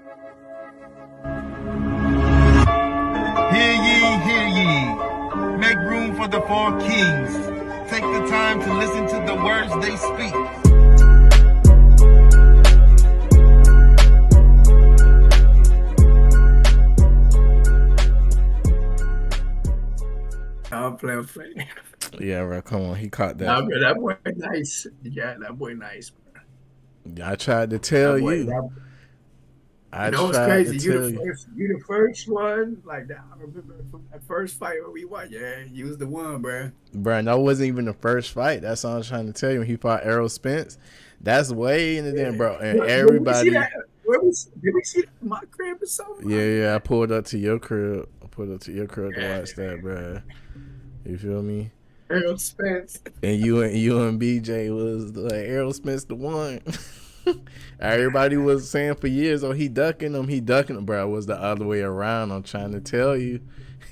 Hear ye. Make room for the four kings. Take the time to listen to the words they speak. I'm playing. Yeah, bro, come on. He caught that. Nah, bro, that boy nice. Yeah, that boy nice, bro. I tried to tell you. You know what's crazy? You the first one. Like that. I remember from that first fight when we won. Yeah, you was the one, bro. Bro, that wasn't even the first fight. That's all I'm trying to tell you. When he fought Errol Spence, that's way in the day, bro. And everybody. Did we see that in my crib or something? Yeah. I pulled up to your crib. To watch that, bro. You feel me? Errol Spence. And you and BJ was like Errol Spence the one. Everybody was saying for years, oh, he ducking him, bro. It was the other way around. I'm trying to tell you.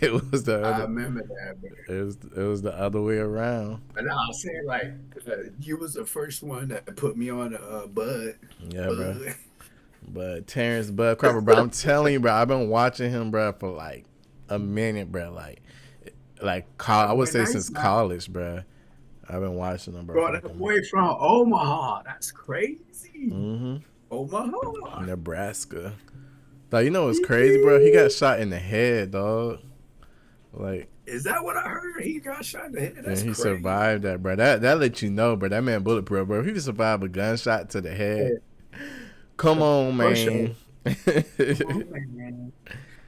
It was the other. I remember that, bro. It was the other way around. But I was saying, like, you was the first one that put me on Bud. Yeah, bro. But Terrence Bud Crawford, bro, I'm telling you, bro, I've been watching him, bro, for like a minute, bro. Like I would say since college, bro. I've been watching him, bro. Bro, that boy from Omaha. That's crazy. Mm-hmm. Omaha. Nebraska. Like, you know what's crazy, bro? He got shot in the head, dog. Like, is that what I heard? He got shot in the head. That's and he crazy. survived that, bro. That let you know, bro. That man bulletproof, bro. If he could survive a gunshot to the head, come on, man. Sure. Man.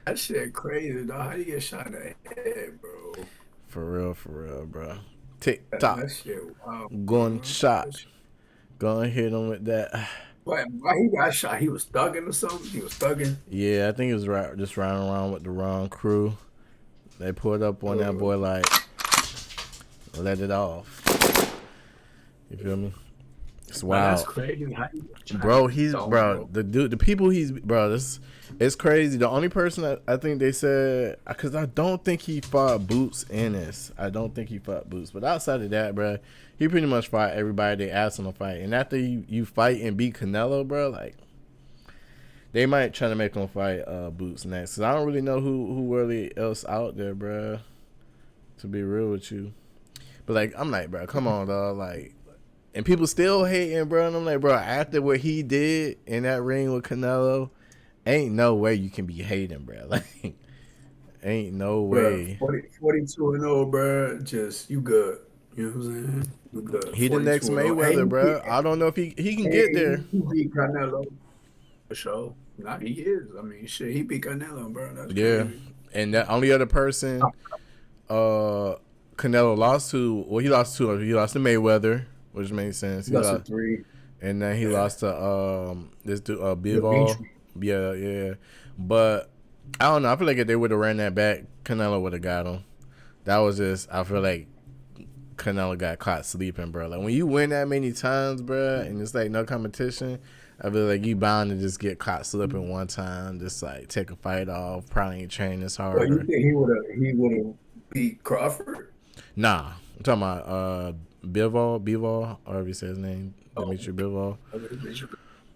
That shit crazy, dog. How you get shot in the head, bro? For real, bro. TikTok. That shit, wow. Gunshot. Go and hit him with that. Why he got shot? He was thugging or something? He was thugging? Yeah, I think he was just riding around with the wrong crew. They pulled up on that boy like, let it off. You feel me? It's wild. That's crazy. Bro, the people it's crazy. The only person that I think they said, because I don't think he fought Boots Ennis. But outside of that, bro, he pretty much fought everybody they asked him to fight. And after you fight and beat Canelo, bro, like, they might try to make him fight Boots next. Because I don't really know who really else out there, bro, to be real with you. But, like, I'm like, bro, come on, dog. Like, and people still hating, bro. And I'm like, bro, after what he did in that ring with Canelo, ain't no way you can be hating, bro. Like, ain't no way. 42-0, bro. Just, you good. You know what I'm saying? You good. He the next Mayweather, bro. I don't know if he can get there. He beat Canelo. For sure. Nah, he is. I mean, shit, he beat Canelo, bro. That's crazy. And the only other person Canelo lost to, well, he lost to Mayweather, which makes sense. He lost to 3. And then he lost to this dude, Bivol. Yeah. But I don't know. I feel like if they would have ran that back, Canelo would have got him. That was just, I feel like Canelo got caught sleeping, bro. Like, when you win that many times, bro, and it's like no competition, I feel like you bound to just get caught slipping one time, just like take a fight off, probably ain't train this hard. Well, you think he would have beat Crawford? Nah. I'm talking about Bivol, or however you say his name, Dimitri Bivol.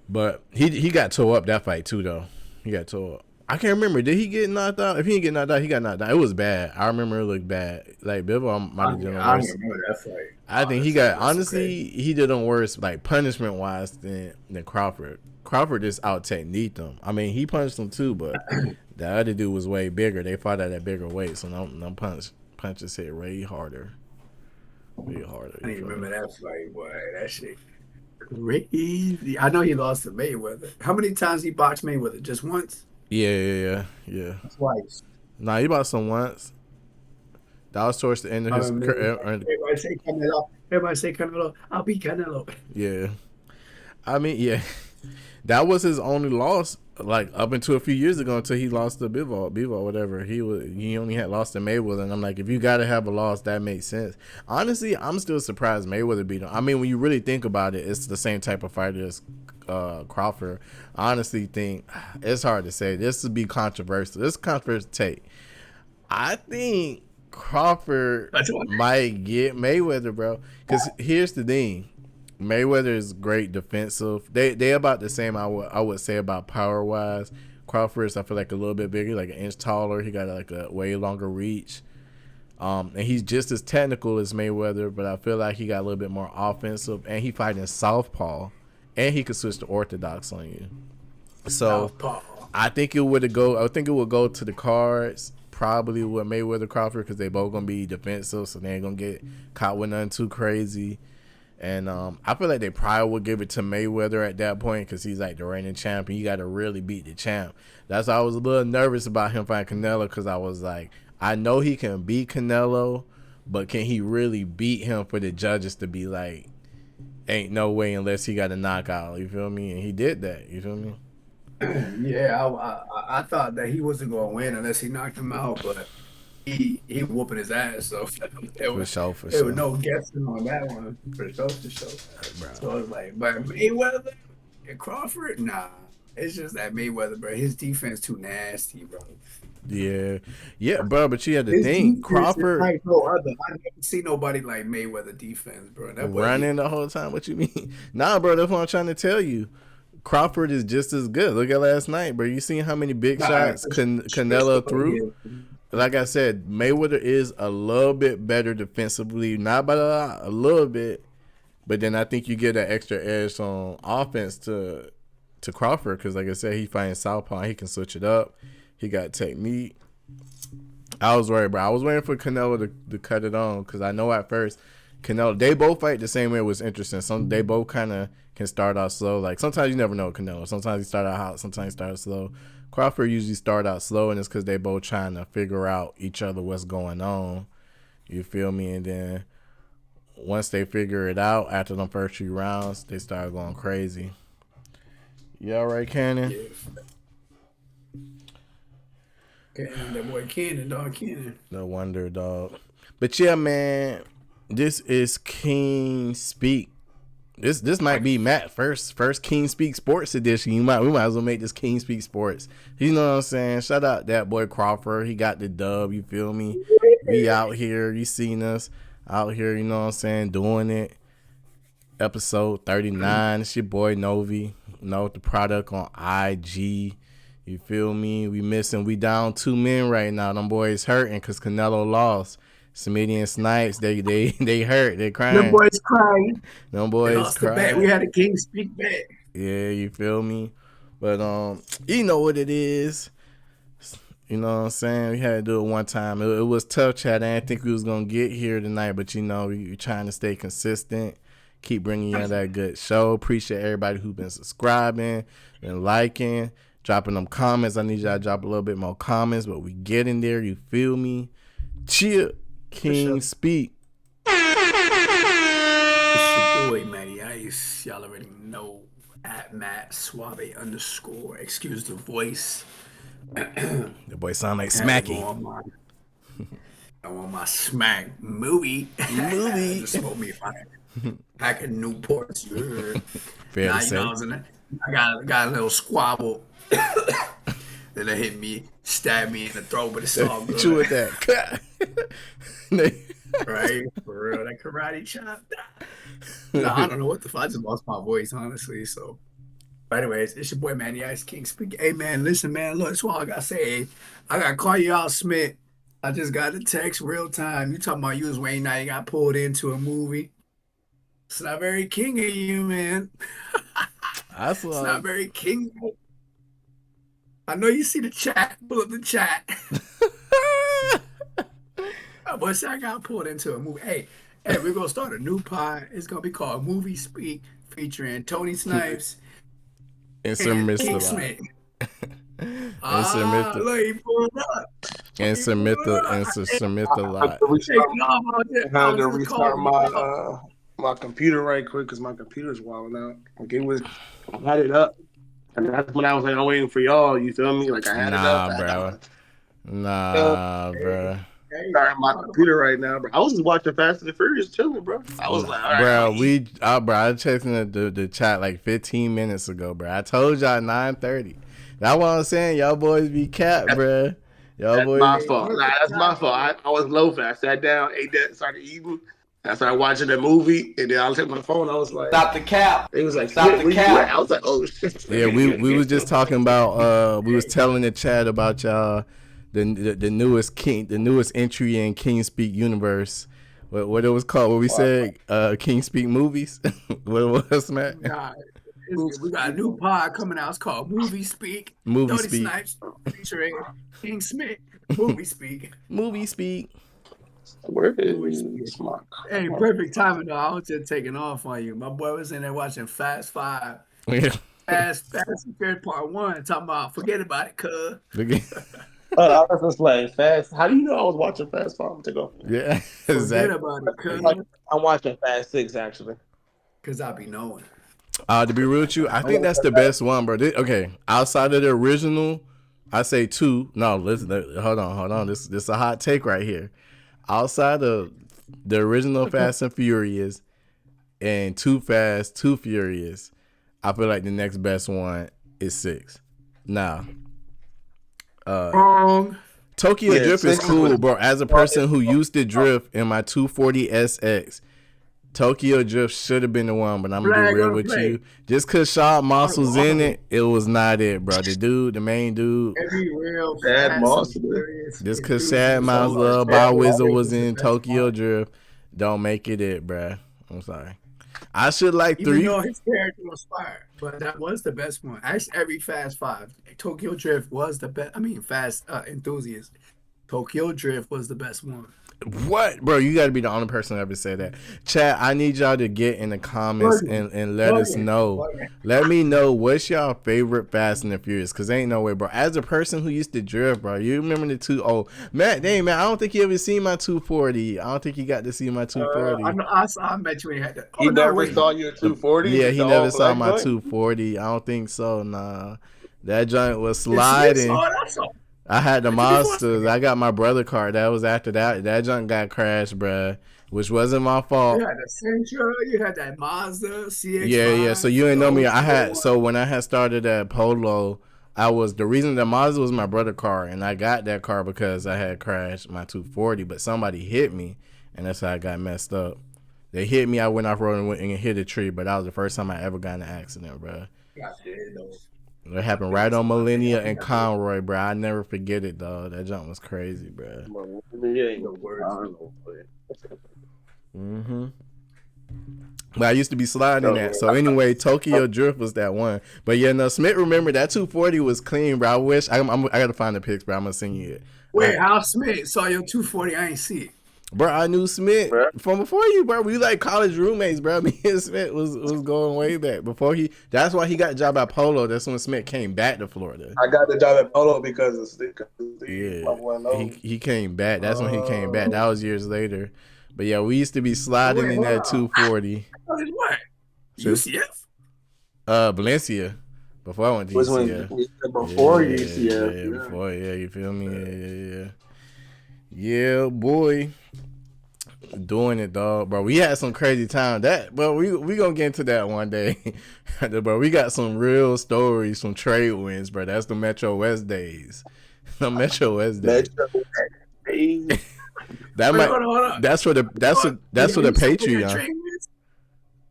But he got tore up that fight too, though. He got tore up. I can't remember. Did he get knocked out? If he didn't get knocked out, he got knocked out. It was bad. I remember it looked bad. Like, Bivol might have done worse. I remember that fight. I think he got, honestly, he did them worse, like, punishment-wise than Crawford. Crawford just out-techniqued him. I mean, he punched him too, but the other dude was way bigger. They fought at a bigger weight, so no punches hit way harder. Way harder. I didn't remember that fight, boy. That shit crazy. I know he lost to Mayweather. How many times he boxed Mayweather? Just once? Yeah. Twice. Nah, he boxed him once. That was towards the end of his career. Everybody say Canelo. I'll beat Canelo. Yeah. I mean, yeah. That was his only loss, like, up until a few years ago, until he lost to Bivol, whatever. He only had lost to Mayweather, and I'm like, if you got to have a loss, that makes sense. Honestly, I'm still surprised Mayweather beat him. I mean, when you really think about it, it's the same type of fighter as Crawford. I honestly think it's hard to say. This would be controversial. This is controversial take. I think Crawford might get Mayweather, bro. Because here's the thing. Mayweather is great defensive. They about the same. I would say about power wise. Crawford, I feel like a little bit bigger, like an inch taller. He got like a way longer reach. And he's just as technical as Mayweather, but I feel like he got a little bit more offensive, and he fighting southpaw, and he could switch to orthodox on you. So southpaw. I think it would go to the cards probably with Mayweather Crawford because they both gonna be defensive, so they ain't gonna get caught with nothing too crazy. And I feel like they probably would give it to Mayweather at that point because he's like the reigning champion. You got to really beat the champ. That's why I was a little nervous about him fighting Canelo because I was like, I know he can beat Canelo, but can he really beat him for the judges to be like, ain't no way unless he got a knockout. You feel me? And he did that. You feel me? Yeah, I thought that he wasn't going to win unless he knocked him out, but he whooping his ass. So there was no guessing on that one. For sure. So I was like, but Mayweather and Crawford, nah. It's just that Mayweather, bro. His defense too nasty, bro. Yeah, bro. But you had to think, Crawford. I never see nobody like Mayweather defense, bro. That running the whole time. What you mean? Nah, bro. That's what I'm trying to tell you. Crawford is just as good. Look at last night, bro. You seen how many big shots Canelo threw? Like I said, Mayweather is a little bit better defensively, not by a lot, a little bit. But then I think you get an extra edge on offense to Crawford because, like I said, he fighting southpaw. He can switch it up. He got technique. I was worried, bro. I was waiting for Canelo to cut it on because I know at first Canelo, they both fight the same way. It was interesting. They both kind of can start out slow. Like sometimes you never know Canelo. Sometimes he start out hot. Sometimes he start slow. Crawford usually start out slow, and it's because they both trying to figure out each other what's going on. You feel me? And then once they figure it out after them first few rounds, they start going crazy. You all right, Cannon? Cannon, that boy Cannon, dog. Cannon. No wonder, dog. But yeah, man, this is King Speak. This might be Matt first King Speak Sports edition. We might as well make this King Speak Sports. You know what I'm saying? Shout out that boy Crawford. He got the dub. You feel me? We out here. You seen us out here. You know what I'm saying? Doing it. Episode 39. It's your boy Novi. You know, the product on IG. You feel me? We down 2 men right now. Them boys hurting because Canelo lost. Smitty and Snipes, they hurt. They crying. Them boys crying. Them boys crying. We had a King Speak bet. Yeah, you feel me? But you know what it is. You know what I'm saying? We had to do it one time. It was tough, Chad. I didn't think we was gonna get here tonight, but you know, we're trying to stay consistent. Keep bringing you that good show. Appreciate everybody who's been subscribing and liking, dropping them comments. I need y'all to drop a little bit more comments, but we get in there. You feel me? Chill. King Speak. It's your boy Matty Ice. Y'all already know at Matt Suave _. Excuse the voice. The boy sound like Smacky. I want my smack movie. Just smoke me a pack of Newports. You heard? Fair to say. I got a little squabble. Then they hit me, stab me in the throat, but it's all good. You with that? Right? For real, that karate chop. No, I don't know what the fuck. I just lost my voice, honestly. So, but anyways, it's your boy Manny Ice King Speak. Hey man, listen, man. Look, that's all I gotta say. I gotta call you out, Smith. I just got a text real time. You talking about you was waiting now? You got pulled into a movie. It's not very king of you, man. It's not very king. I know you see the chat. Pull up the chat. But I got pulled into a movie. Hey, we're gonna start a new pod. It's gonna be called Movie Speak, featuring Tony Snipes and Sir Mr. Smith. Look, he pulled up. And Sir Mr. Lot. I had to restart my computer right quick because my computer's wilding out. Like I had it up. And that's when I was like, I'm waiting for y'all. You feel me? Like I had it up. Bro. Starting my computer right now, bro. I was just watching Fast and the Furious, chilling, bro. I was like, all right, bro, I checked in the chat like 15 minutes ago, bro. I told y'all 9:30. That's what I'm saying. Y'all boys be capped, bro. That's my fault. That's my fault. I was low fast. I sat down, ate that, started eating. I started watching the movie, and then I looked at my phone. I was like, "Stop the cap!" It was like, "Stop the cap!" I was like, oh shit. Yeah, we was just talking about. We was telling the chat about y'all the newest entry in Kingspeakuniverse. What it was called? What we said? Kingspeak movies. What it was, Matt? God, we got a new pod coming out. It's called Movie Speak. Movie Tony Speak. Snipes featuring King Smith. Movie Speak. Movie Speak. Where is my? Hey, perfect timing though. I was just taking off on you. My boy was in there watching Fast 5. Yeah. Fast and Furious Part 1. Talking about forget about it, cuz. I was just playing Fast. How do you know I was watching Fast 5? Take off. Yeah, Forget exactly. about it, cuz. I'm watching Fast 6 actually. Cause I be knowing. To be real with you, I think that's the best one, bro. Okay, outside of the original, I say 2. No, listen, hold on. This is a hot take right here. Outside of the original Fast and Furious and Too Fast, Too Furious, I feel like the next best one is 6. Now, Tokyo Drift is cool, bro. As a person who used to drift in my 240 SX, Tokyo Drift should have been the one, but I'm gonna be real with you. Just cause Shawn Moss was in it, it was not it, bro. The main dude. Every real Shad Moss. Just cause Shad Moss by Wizard was in Tokyo Drift, don't make it, bro. I'm sorry. I should like 3. Even though his character was fire, but that was the best one. Actually, every Fast 5, Tokyo Drift was the best. I mean, Fast Enthusiast. Tokyo Drift was the best one. What, bro? You got to be the only person to ever say that. Chat, I need y'all to get in the comments and let us know. Let me know what's y'all favorite Fast and the Furious, because ain't no way, bro. As a person who used to drift, bro, you remember the 2? Oh, Matt, dang, man, I don't think you ever seen my 240. I don't think you got to see my 240. I bet you ain't had that. He never saw your 240? Yeah, he never saw my 240. I don't think so, nah. That joint was sliding. I had the monsters. I got my brother car. That was after that. That junk got crashed, bruh, which wasn't my fault. You had the Sentra. You had that Mazda CX-5. Yeah. So you didn't know me. So when I had started at Polo, the reason that Mazda was my brother car, and I got that car because I had crashed my 240, but somebody hit me, and that's how I got messed up. They hit me. I went off road and hit a tree, but that was the first time I ever got in an accident, bruh. It happened right on Millennia and Conroy, bro. I never forget it, dog. That jump was crazy, bro. But I used to be sliding that. So anyway, Tokyo Drift was that one. But yeah, no, Smith, remember that 240 was clean, bro. I wish I got to find the pics, bro. I'm gonna send you it. Wait, how Smith saw your 240? I ain't see it. Bro, I knew Smith from before you, bro. We like college roommates, bro. Me and Smith was going way back before that's why he got a job at Polo. That's when Smith came back to Florida. I got the job at Polo because of Steve. He came back. That's when he came back. That was years later. But yeah, we used to be sliding in that 240. What? UCF? Valencia. Before I went to UCF. Before UCF. Yeah, before, you feel me? Yeah, boy. Doing it, dog, bro. We had some crazy time. But we gonna get into that one day. Bro, we got some real stories, some trade wins, bro. That's the Metro West days. The Metro West days. That's for the Patreon.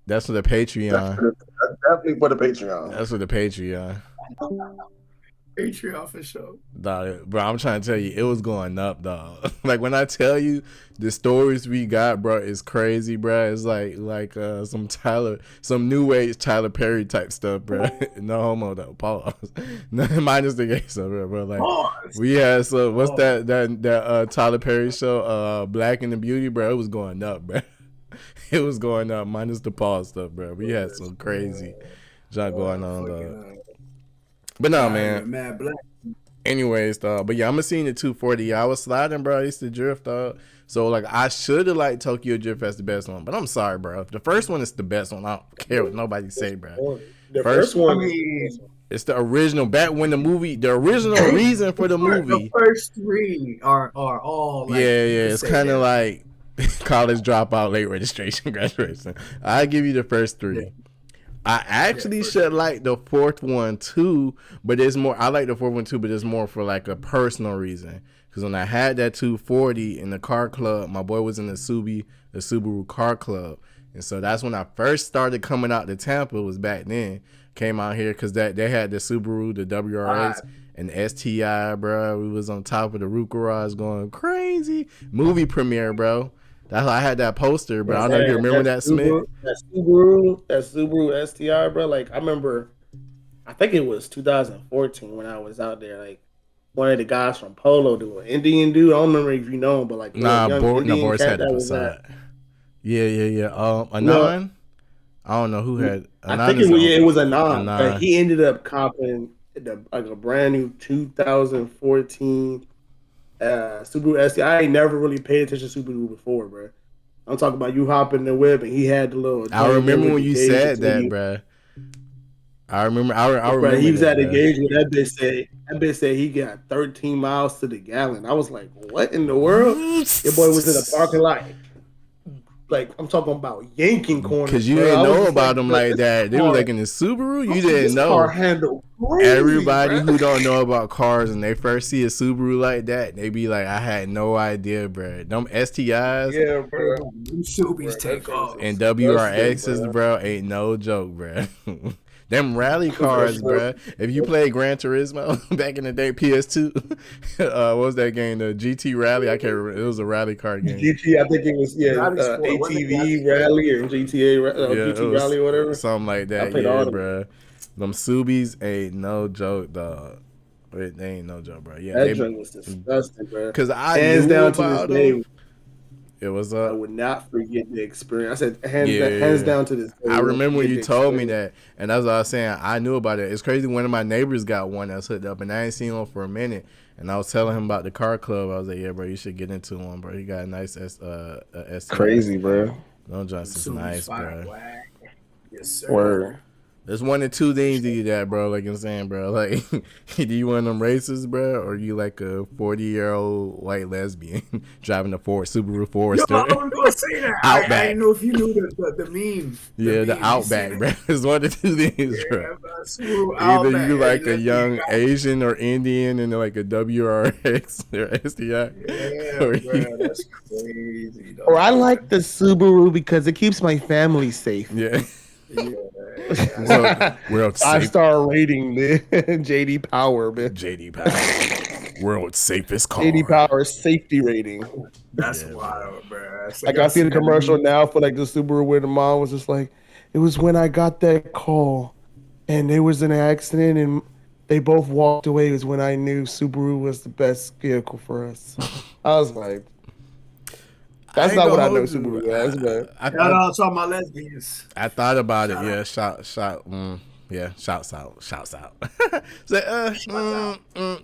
That's for the Patreon. That's definitely for the Patreon. That's for the Patreon. Patreon for sure. Dog, bro, I'm trying to tell you, it was going up, dog. Like when I tell you the stories we got, bro, is crazy, bro. It's like some new age Tyler Perry type stuff, bro. No homo though, pause. Minus the gay stuff, bro. Like we had some. What's that Tyler Perry show? Black and the Beauty, bro. It was going up, bro. It was going up minus the pause stuff, bro. We had some crazy junk going on, dog. But no, man. Anyways, dog. But yeah, I'm seeing the 240. I was sliding, bro. I used to drift, dog. So like, I should have liked Tokyo Drift as the best one, but I'm sorry, bro. The first one is the best one. I don't care what nobody say, bro. The first one. It's the original. Back when the original reason for the movie. The first 3 are all. Like, It's kind of like college dropout, late registration, graduation. I give you the first 3. I actually should like the fourth one too, but it's more. I like the fourth one too, but it's more for like a personal reason. Because when I had that 240 in the car club, my boy was in the Subaru car club, and so that's when I first started coming out to Tampa. Was back then. Came out here because that they had the Subaru, the WRX, and the STI, bro. We was on top of the roof garage going crazy. Movie premiere, bro. That's how I had that poster, bro. I don't know if you remember that, Smith. That Subaru STI, bro. Like, I remember, I think it was 2014 when I was out there. Like, one of the guys from Polo, an Indian dude. I don't remember if you know him, but like, Boris had the facade. Yeah. Anon? I don't know who had. I think it was Anon. But he ended up copping a brand new 2014 Subaru STI. I ain't never really paid attention to Subaru before, bro. I'm talking about you hopping the whip and he had the little. I remember when you said that, bro. I remember. I remember. He was at the gauge when that bitch said he got 13 miles to the gallon. I was like, what in the world? Your boy was in the parking lot. Like, I'm talking about yanking corners. Because you didn't know about them like that. They were like in the Subaru. You didn't know. Car handle crazy, everybody who don't know about cars and they first see a Subaru like that, they be like, I had no idea, bro. Them STIs. Yeah, bro. Them Subies take off. And WRXs, bro, ain't no joke, bro. Them rally cars, bro. If you played Gran Turismo back in the day, PS2, what was that game? The GT Rally? I can't remember. It was a rally car game. GT, I think it was, ATV Rally or GTA GT Rally or whatever. Something like that, bro. Them Subies ain't no joke, dog. They ain't no joke, bro. Yeah, that joke was disgusting, bro. Because I knew about them. It was I would not forget the experience. I said hands down to this. I remember when you told me that, and that's what I was saying. I knew about it. It's crazy. One of my neighbors got one that's hooked up, and I ain't seen one for a minute. And I was telling him about the car club. I was like, "Yeah, bro, you should get into one, bro. He got a nice crazy, bro. No Johnson's nice, bro. Yes, sir. Word. There's one or two things to you that, bro. Like I'm saying, bro. Like, do you one of them racists, bro, or you like a 40-year-old white lesbian driving a Subaru Forester? Yo, I was gonna say that. Outback. I didn't know if you knew the meme. The Outback, bro. It's one of the two things, bro. Either you like a young Asian or Indian and like a WRX or STI. Yeah, or bro, that's crazy. Dog. Or I like the Subaru because it keeps my family safe. Yeah. World 5-star rating, man. JD Power, man. JD Power. World's safest car. JD Power safety rating. That's wild, bro. Like I see the commercial now for like the Subaru where the mom was just like, it was when I got that call and there was an accident and they both walked away. It was when I knew Subaru was the best vehicle for us. I was like, that's not what I know Subaru guys, but I talking about lesbians. I thought about it. Yeah, shouts out. So,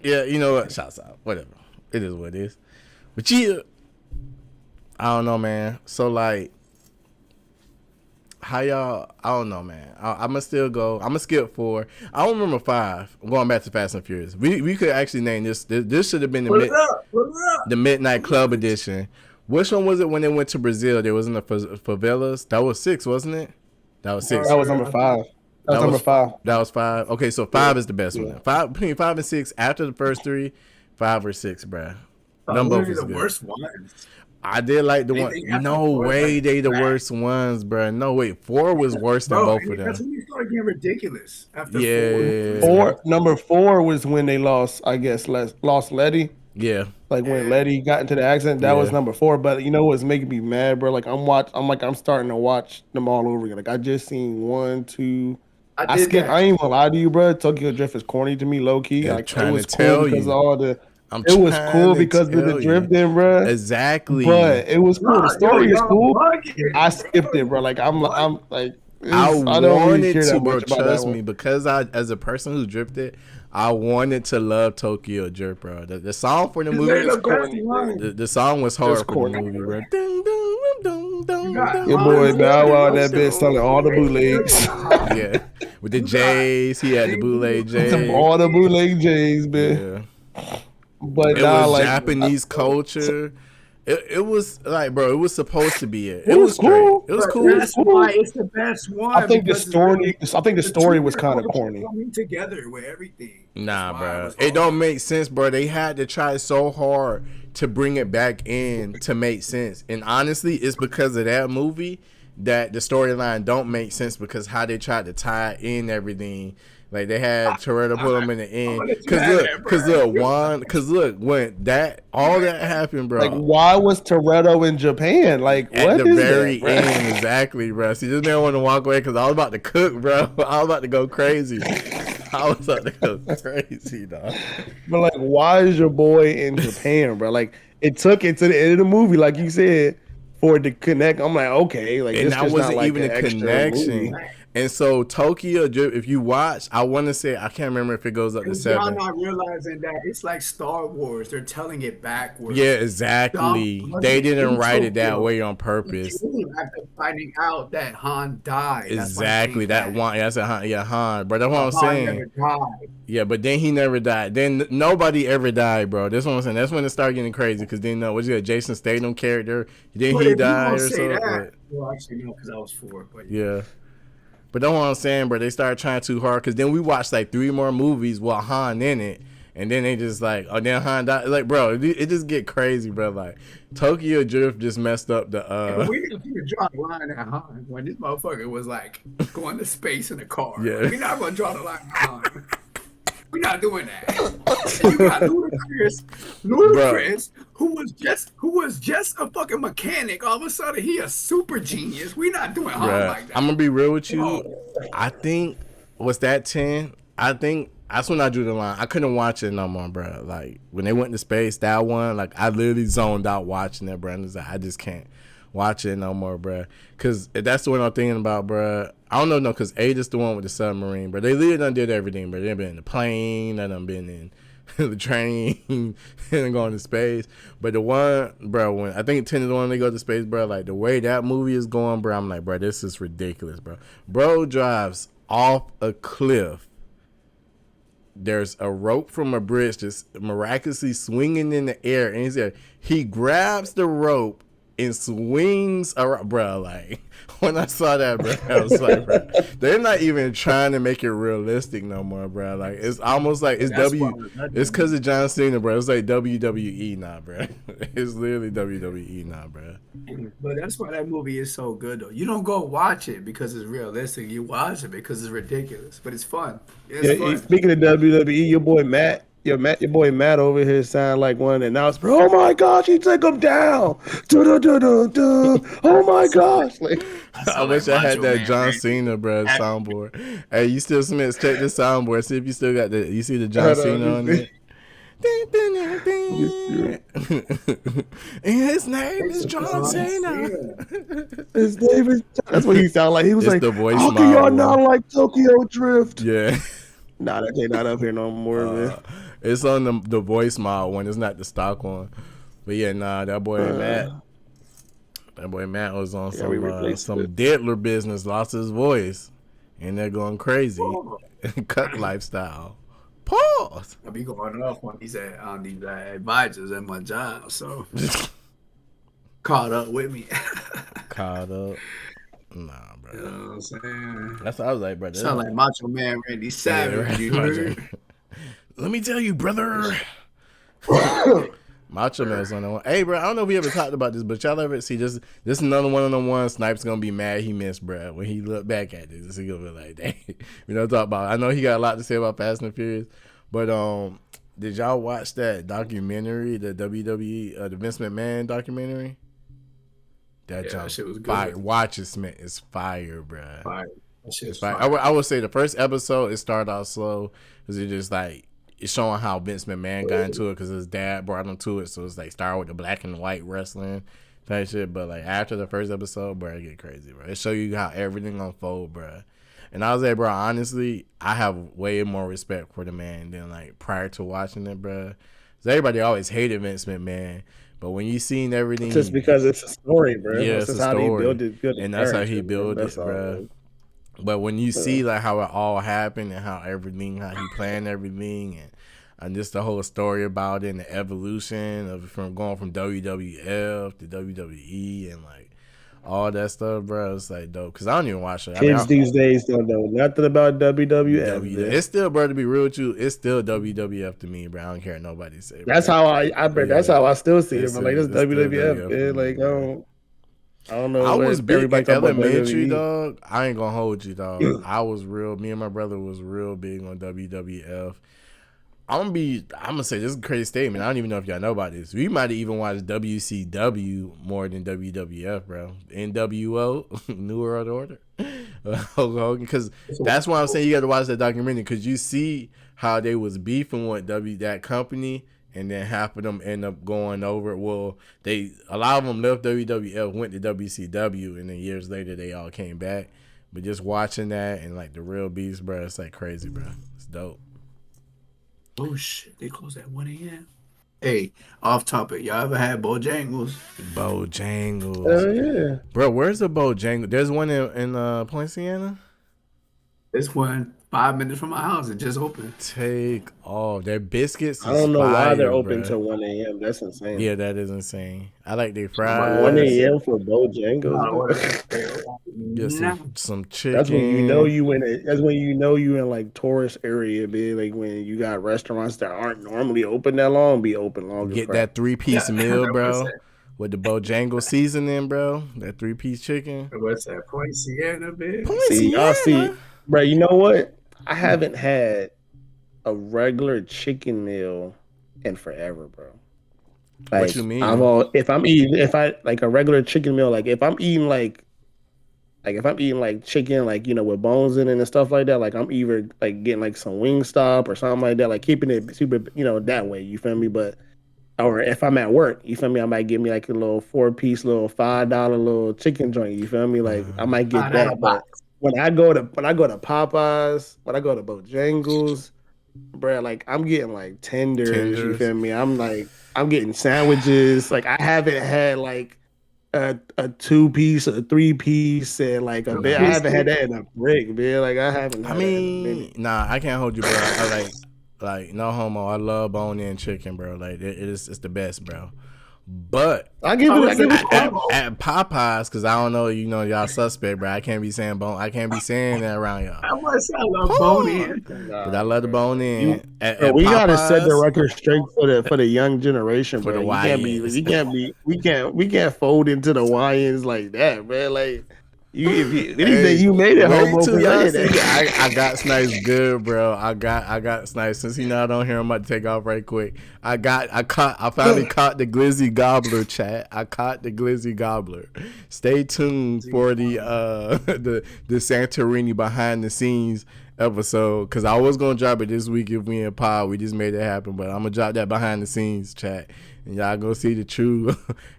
yeah, you know what? Shouts out. Whatever. It is what it is. But yeah, I don't know, man. So like, how y'all? I don't know, man. I'm gonna still go. I'm gonna skip 4. I don't remember 5. I'm going back to Fast and Furious. We could actually name this. This should have been the Midnight Club edition. Which one was it when they went to Brazil? They was in the favelas. That was 6, wasn't it? That was 6. That was number 5. That was number 5. That was 5. Okay, so 5 is the best one. 5 between 5 and 6. After the first 3, 5 or 6, bruh. Number was the worst ones. I did like the one. No way, they the worst ones, bruh. No way. 4 was worse than both of them. That's when you started getting ridiculous. After 4. Number 4 was when they lost. I guess lost Letty. Yeah. Like when Letty got into the accident, that was number 4. But you know what's making me mad, bro? Like I'm starting to watch them all over again. Like I just seen 1, 2. I ain't gonna lie to you, bro. Tokyo Drift is corny to me, low key. Like it was cool because of all the. It was cool because of the drifting, bro. Exactly. But it was cool. The story is cool. I skipped it, bro. Like I'm like. I wanted to, bro. Trust me, because as a person who drifted, I wanted to love Tokyo Drift, bro. The song for the movie was corny. The song was hard for the movie, bro. Your boy now on that bitch selling all the bootlegs. Yeah, with the J's, he had the bootleg J's. All the bootleg J's, man. Yeah. But it was like Japanese culture. It was like, bro, it was supposed to be it. It was cool. Straight. It was But cool. that's why it's the best one. I think the because it's really- story was two kind of cultures corny. coming together with everything. Nah, That's why bro. was It hard. don't make sense, bro. They had to try so hard to bring it back in to make sense. And honestly, it's because of that movie that the storyline don't make sense, because how they tried to tie in everything. Like they had Toretto put them in the end. Cause look, when all that happened, bro. Like, why was Toretto in Japan? Like, At what the is very that, bro? end, exactly, bro. See, this man want to walk away because I was about to cook, bro. I was about to go crazy. I was about to go crazy, dog. But like, why is your boy in Japan, bro? Like, it took it to the end of the movie, like you said, for it to connect. I'm like, okay, like, And this that just wasn't not like even an a extra connection. movie. And so Tokyo, if you watch, I want to say, I can't remember if it goes up to And y'all 7. not realizing that it's like Star Wars. They're telling it backwards. Yeah, exactly. Dom They wasn't didn't in write it that Tokyo. way on He purpose. came after finding out that Han died. That's why he Exactly. came That back. one. That's a Han. Yeah, Han. Bro, that's what I'm Han saying. never died. Yeah, but then he never died. Then nobody ever died, bro. That's what I'm saying. That's when it started getting crazy, because then what you got, Jason Statham character? Then But he if you died gonna or say something. that, well, actually no, because I was 4. But Yeah. But that's what I'm saying, bro. They started trying too hard, because then we watched like 3 more movies with Han in it, and then they just like, oh, then Han died. Like, bro, it just get crazy, bro. Like, Tokyo Drift just messed up the. we didn't draw the line at Han when this motherfucker was like going to space in a car. Yeah. We're not gonna draw the line at Han. We're not doing that. And you got Ludacris, who was just a fucking mechanic. All of a sudden, he a super genius. We're not doing Han Bruh, like that. I'm gonna be real with you. No. I think was that 10. I think that's when I drew the line. I couldn't watch it no more, bro. Like when they went to space, that one, like I literally zoned out watching that, bro. And it's like, I just can't watch it no more, bro. Cause that's the one I'm thinking about, bro. I don't know, no, cause 8 is the one with the submarine, but they literally done did everything, bro. They've been in the plane, they done been in the train, and going to space. But the one, bro, when I think 10 is the one they go to space, bro, like the way that movie is going, bro, I'm like, bro, this is ridiculous, bro. Bro drives off a cliff. There's a rope from a bridge just miraculously swinging in the air, and he grabs the rope and swings around, bro. Like when I saw that, bro, I was like, bro, they're not even trying to make it realistic no more, bro. Like it's almost like it's it's because of John Cena, bro. It's like WWE now, bro. It's literally WWE now, bro. But that's why that movie is so good, though. You don't go watch it because it's realistic. You watch it because it's ridiculous. But it's fun. It's fun. Speaking of WWE, your boy Matt over here sound like one announcer. Oh my gosh, he took him down. Oh my gosh. Like, I wish I had that John Cena, bro, soundboard. Hey, you still Smith, check the soundboard. See if you still got you see the John Cena on it. And his name is John Cena. His name is. That's what he sounded like. He was It's like, the voice "How can y'all model. not like Tokyo Drift?" Yeah. Nah, that ain't not up here no more, man. It's on the voice mod one. It's not the stock one. But yeah, nah, that boy Matt was on some diddler business, lost his voice, and they're going crazy. Cut lifestyle. Pause. I be going off on these advisors at my job, so caught up with me. Caught up. Nah, bro. You know what I'm saying? That's what I was like, brother. Sound like Macho Man Randy Savage. right. You heard? Let me tell you, brother. Macho Man's on the one. Hey, bro, I don't know if we ever talked about this, but y'all ever see this another one-on-one. Snipes gonna be mad he missed, bro. When he look back at this, he gonna be like, dang. We don't talk about it. I know he got a lot to say about Fast and Furious, but did y'all watch that documentary, the WWE, the Vince McMahon documentary? That shit was good. Fire. Watch it, Smith. It's fire, bro. Fire. That shit is Fire. fire. I would say the first episode, it started out slow because it just like it's showing how Vince McMahon got into it because his dad brought him to it. So it's like started with the black and white wrestling type shit. But like after the first episode, bro, it get crazy, bro. It show you how everything unfold, bro. And I was like, bro, honestly, I have way more respect for the man than like prior to watching it, bro. Because everybody always hated Vince McMahon. But when you seen everything, Just because it's a story, bro. Yeah, That's it's a how story. he built it. And that's how he built it, bro. But when you see like how it all happened and how he planned everything, and and just the whole story about it and the evolution of from going from WWF to WWE and like all that stuff, bro. It's like dope because I don't even watch it. Kids these days don't know nothing about WWF. It's still, bro. To be real with you, it's still WWF to me, bro. I don't care what nobody say. Bro. That's how that's how I still see it. But like, it's WWF, man. Like, I don't know. I was big in elementary, WWE. dog. I ain't gonna hold you, dog. I was real. Me and my brother was real big on WWF. I'm gonna say this is a crazy statement. I don't even know if y'all know about this. We might have even watched WCW more than WWF, bro. NWO, New World Order, Hulk Hogan. Because that's why I'm saying you got to watch that documentary because you see how they was beefing with that company, and then half of them end up going over. Well, a lot of them left WWF, went to WCW, and then years later they all came back. But just watching that and like the real beast, bro, it's like crazy, bro. It's dope. Oh shit! They close at 1 a.m. Hey, off topic. Y'all ever had Bojangles? Bojangles. Oh yeah, bro. Where's the Bojangles? There's one in Poinciana. This one 5 minutes from my house. It just opened. Take off their biscuits. I don't know why they're open bro. till 1 a.m. That's insane. Yeah, that is insane. I like their fries. 1 a.m. for Bojangles. Get some chicken. That's when you know you in. That's when you know you in like tourist area, be like when you got restaurants that aren't normally open that long, be open longer. Get that 3-piece meal, bro, with the Bojangles seasoning, bro. That 3-piece chicken. What's that? Poinciana, bitch. See, bro. You know what? I haven't had a regular chicken meal in forever, bro. Like, what you mean? If I like a regular chicken meal, like if I'm eating like chicken, like, you know, with bones in it and stuff like that, like I'm either like getting like some Wingstop or something like that, like keeping it super, you know, that way, you feel me? But, or if I'm at work, you feel me, I might get me like a little 4-piece, little $5 little chicken joint, you feel me? Like I might get that, but when I go to Popeyes, when I go to Bojangles, bro, like I'm getting like tenders, you feel me? I'm getting sandwiches. Like I haven't had like a 2-piece, a 3-piece, and like a bit. I haven't had that in a brick, man. Like I haven't. I mean, nah, I can't hold you, bro. I like no homo. I love bone-in chicken, bro. Like it's the best, bro. But I give it at Popeyes, because I don't know, you know, y'all suspect, bro. I can't be saying that around y'all. I want to love bone in, but I love the bone in. We gotta set the record straight for the young generation, for bro. the We can't fold into the YNs like that, man. Like anything you made it, homo. I got Snipes good, bro. I got Snipes. Since he not on here, I'm about to take off right quick. I finally caught the Glizzy Gobbler, chat. I caught the Glizzy Gobbler. Stay tuned for the Santorini behind the scenes episode, because I was gonna drop it this week if we in pod. We just made it happen, but I'm gonna drop that behind the scenes, chat. And y'all gonna see the true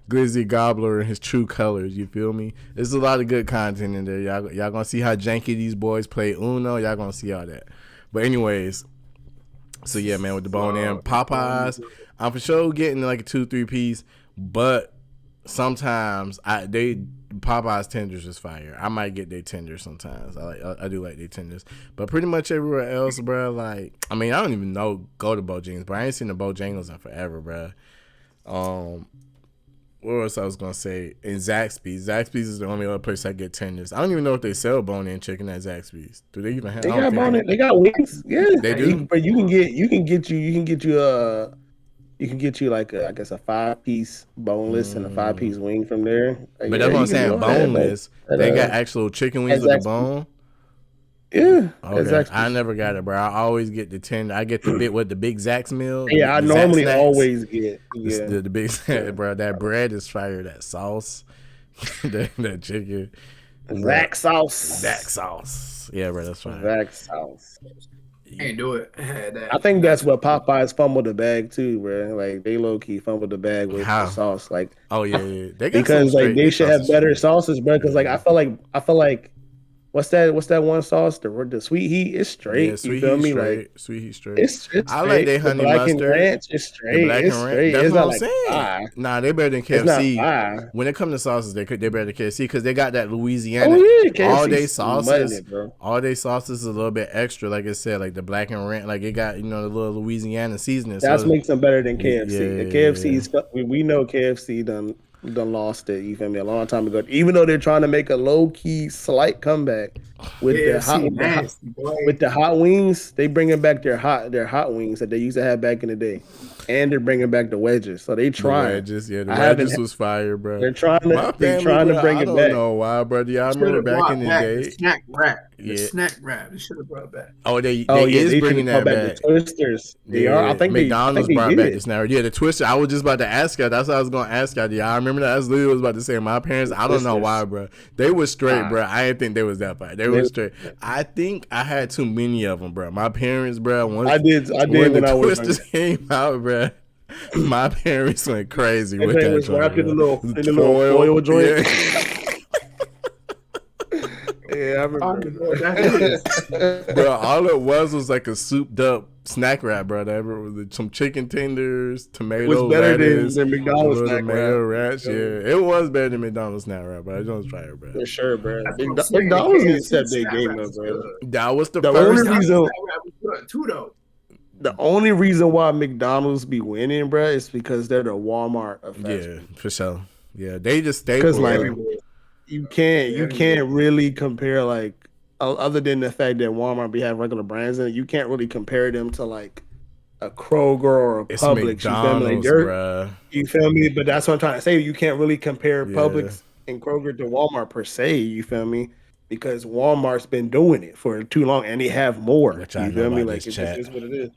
Glizzy Gobbler in his true colors. You feel me? There's a lot of good content in there. Y'all gonna see how janky these boys play Uno. Y'all gonna see all that. But anyways, so yeah, man, with the bone in Popeyes, I'm for sure getting like a 2-3 piece. But sometimes Popeyes tenders is fire. I might get their tenders sometimes. I do like their tenders. But pretty much everywhere else, bro, like, I mean, I don't even go to Bojangles, but I ain't seen the Bojangles in forever, bro. What else I was gonna say? In Zaxby's is the only other place I get tenders. I don't even know if they sell bone-in chicken at Zaxby's. Do they even have? They got bone-in. They got wings. Yeah, they do. But you can get you like I guess a 5-piece boneless and a 5-piece wing from there. Like, but that's what I'm saying. Boneless. They got actual chicken wings with a bone. Yeah, okay. Exactly. I never got it, bro. I always get the tender. I get the bit with the big Zax meal. Yeah, I normally always get the big, bro. That bread is fire. That sauce, that chicken, Zax sauce. Zax sauce. Yeah, bro, that's fine. Zax sauce. Can't do it. I think that's what Popeyes fumbled the bag too, bro. Like they low key fumbled the bag with the sauce. Like, oh yeah, they got because like they should have better sauces, bro. Because like I feel like What's that one sauce? The sweet heat is straight. Yeah, You feel me? Like sweet heat straight. it's I straight. like they The honey black and mustard. ranch is The straight. black It's and ranch. straight. That's It's what not I'm like saying. Nah, they better than It's not KFC. fire. When it comes to sauces, they better than KFC because they got that Louisiana. Oh yeah, All KFC they smutting sauces, it, bro. all they sauces is a little bit extra. Like I said, like the black and ranch, like it got the little Louisiana seasoning. That's So makes them better than KFC. yeah, The KFC's we know KFC done lost it. You feel me? A long time ago. Even though they're trying to make a low key slight comeback with the hot wings, they bringing back their hot wings that they used to have back in the day, and they're bringing back the wedges. So they trying. The wedges was fire, bro. They're trying to My family, to bring it back. I don't know why, bro. Yeah, I remember back in the day. The snack wrap. Yeah. The snack wrap. They should have brought back. Oh, they they bringing that back. The Twisters. They are. I think McDonald's they brought back did. this now. Yeah, the Twister. I was just about to ask y'all. That's what I was going to ask y'all. Yeah, I remember that. That's literally what I was about to say. My parents, I don't know why, bro. They were straight, bro. I didn't think they was that bad. They were straight. I think I had too many of them, bro. My parents, bro. I did when the I was Twisters came out, bro. My parents went crazy with that. Was wrapped in the little foil joint. Yeah. Yeah, I remember. Bro, all it was like a souped up snack wrap, bro. That was some chicken tenders, tomato, was better lettuce, than McDonald's snack tomato wrap. wraps. Yeah, it was better than McDonald's snack wrap, but I don't try it, bro. For sure, bro. McDonald's need to step their game up, bro. That was the first first reason. Too though. The only reason why McDonald's be winning, bro, is because they're the Walmart of fast Yeah, food. for sure. Yeah, they just stay because like you can't really compare like other than the fact that Walmart be have regular brands in it, you can't really compare them to like a Kroger or a Publix. You feel me? Like you feel me? But that's what I'm trying to say. You can't really compare Publix and Kroger to Walmart per se. You feel me? Because Walmart's been doing it for too long, and they have more. Which you feel me? Like it's just what it is.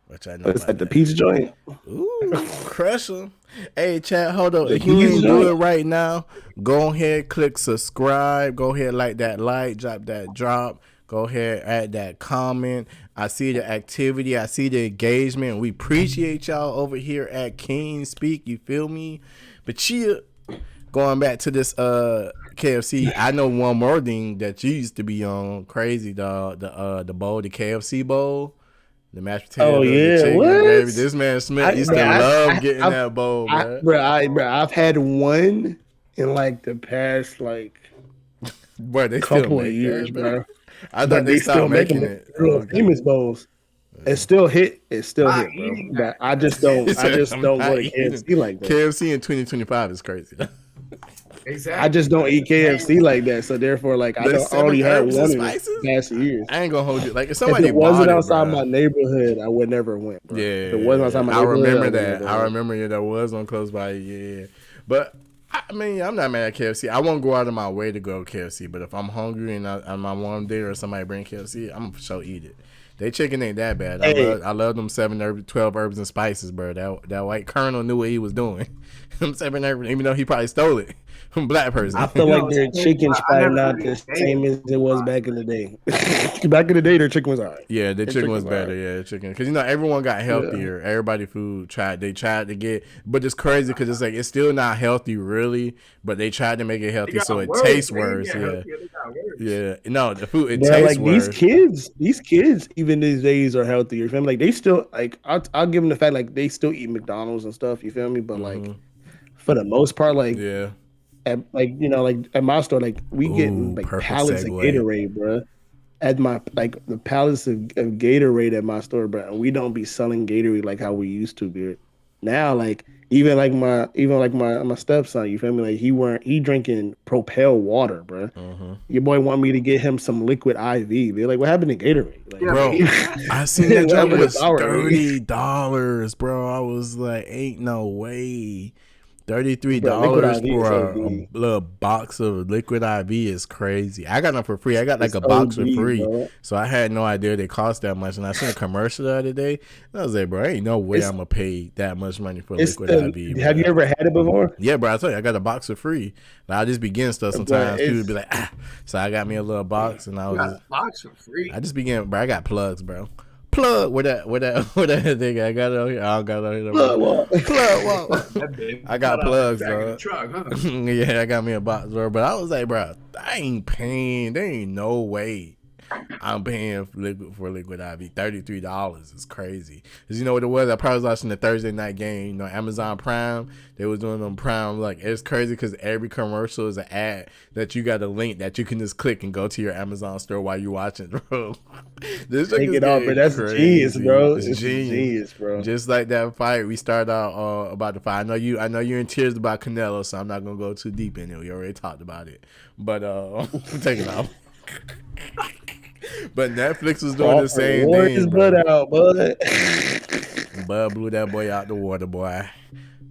Which I know. It's like the pizza joint. Ooh, crush them. Hey, chat, hold on. If you ain't do it right now, go ahead, click subscribe. Go ahead, like that like, drop that drop. Go ahead, add that comment. I see the activity. I see the engagement. We appreciate y'all over here at King Speak. You feel me? But going back to this KFC, I know one more thing that you used to be on. Crazy, dog. The bowl, the KFC bowl. The mashed potato, the chicken, baby. This man Smith used to love getting that bowl, bro. I've had one in like the past they couple of years, bro. I thought they stopped making it. Famous bowls. It still hit. It still hit, bro. But I just don't. go to KFC like that. KFC in 2025 is crazy. Exactly. I just don't eat KFC like that, so therefore, like I already had one in the past years. I ain't gonna hold you. Like if somebody if it wasn't outside my neighborhood, I would never went. Bro. Yeah, if it wasn't outside my neighborhood, I remember that. I remember that was on close by. Yeah, but I mean, I'm not mad at KFC. I won't go out of my way to go to KFC, but if I'm hungry and I'm on one day or somebody bring KFC, I'm gonna for sure eat it. They chicken ain't that bad. I love them 12 herbs and spices, bro. That white colonel knew what he was doing. Them 7 herbs, even though he probably stole it from black person. I feel like their chicken's probably not the same as it was back in the day. Back in the day, their chicken was alright. Yeah, their chicken was better. Yeah, chicken because everyone got healthier. Yeah. Everybody they tried to get, but it's crazy because it's like it's still not healthy really, but they tried to make it healthy so it tastes worse. Yeah. No, the food tastes worse. These kids even these days are healthier. You feel me? Like they still like I'll give them the fact like they still eat McDonald's and stuff. You feel me? But like for the most part, like at my store, like we get like pallets of Gatorade, bro. At my the pallets of Gatorade at my store, bro. And we don't be selling Gatorade like how we used to, dude. Now, like even my stepson, you feel me? Like he drinking Propel water, bro. Your boy want me to get him some liquid IV. They're like, what happened to Gatorade? Like, bro, I seen that jump was $30, bro. I was like, ain't no way. $33 for a little box of liquid IV is crazy. I got them for free. I got like a box for free, bro. So I had no idea they cost that much. And I seen a commercial the other day. And I was like, bro, ain't no way I'm gonna pay that much money for liquid IV. Have you ever had it before? Yeah, bro. I tell you, I got a box for free. Like, I just be getting stuff sometimes. People would be like, So I got me a little box, and I was box for free. I just began, bro. I got plugs, bro. Plug what that thing I got on here. I don't got it on here. Plug wall. Plug wall. That big. I got plugs, Back in the bro. truck, huh? Yeah, I got me a box, bro. But I was like, bro, I ain't paying. There ain't no way I'm paying for liquid IV. $33 is crazy. Cause you know what it was? I probably was watching the Thursday night game. You know, Amazon Prime. They was doing them Prime. Like, it's crazy because every commercial is an ad that you got a link that you can just click and go to your Amazon store while you watching, bro. This Take it off, bro. That's genius, bro. It's genius, bro. Just like that fight, we started out about the fight. I know you're in tears about Canelo, so I'm not gonna go too deep in it. We already talked about it, but take it off. But Netflix was doing the same thing. His blood out, bud. Bud blew that boy out the water, boy.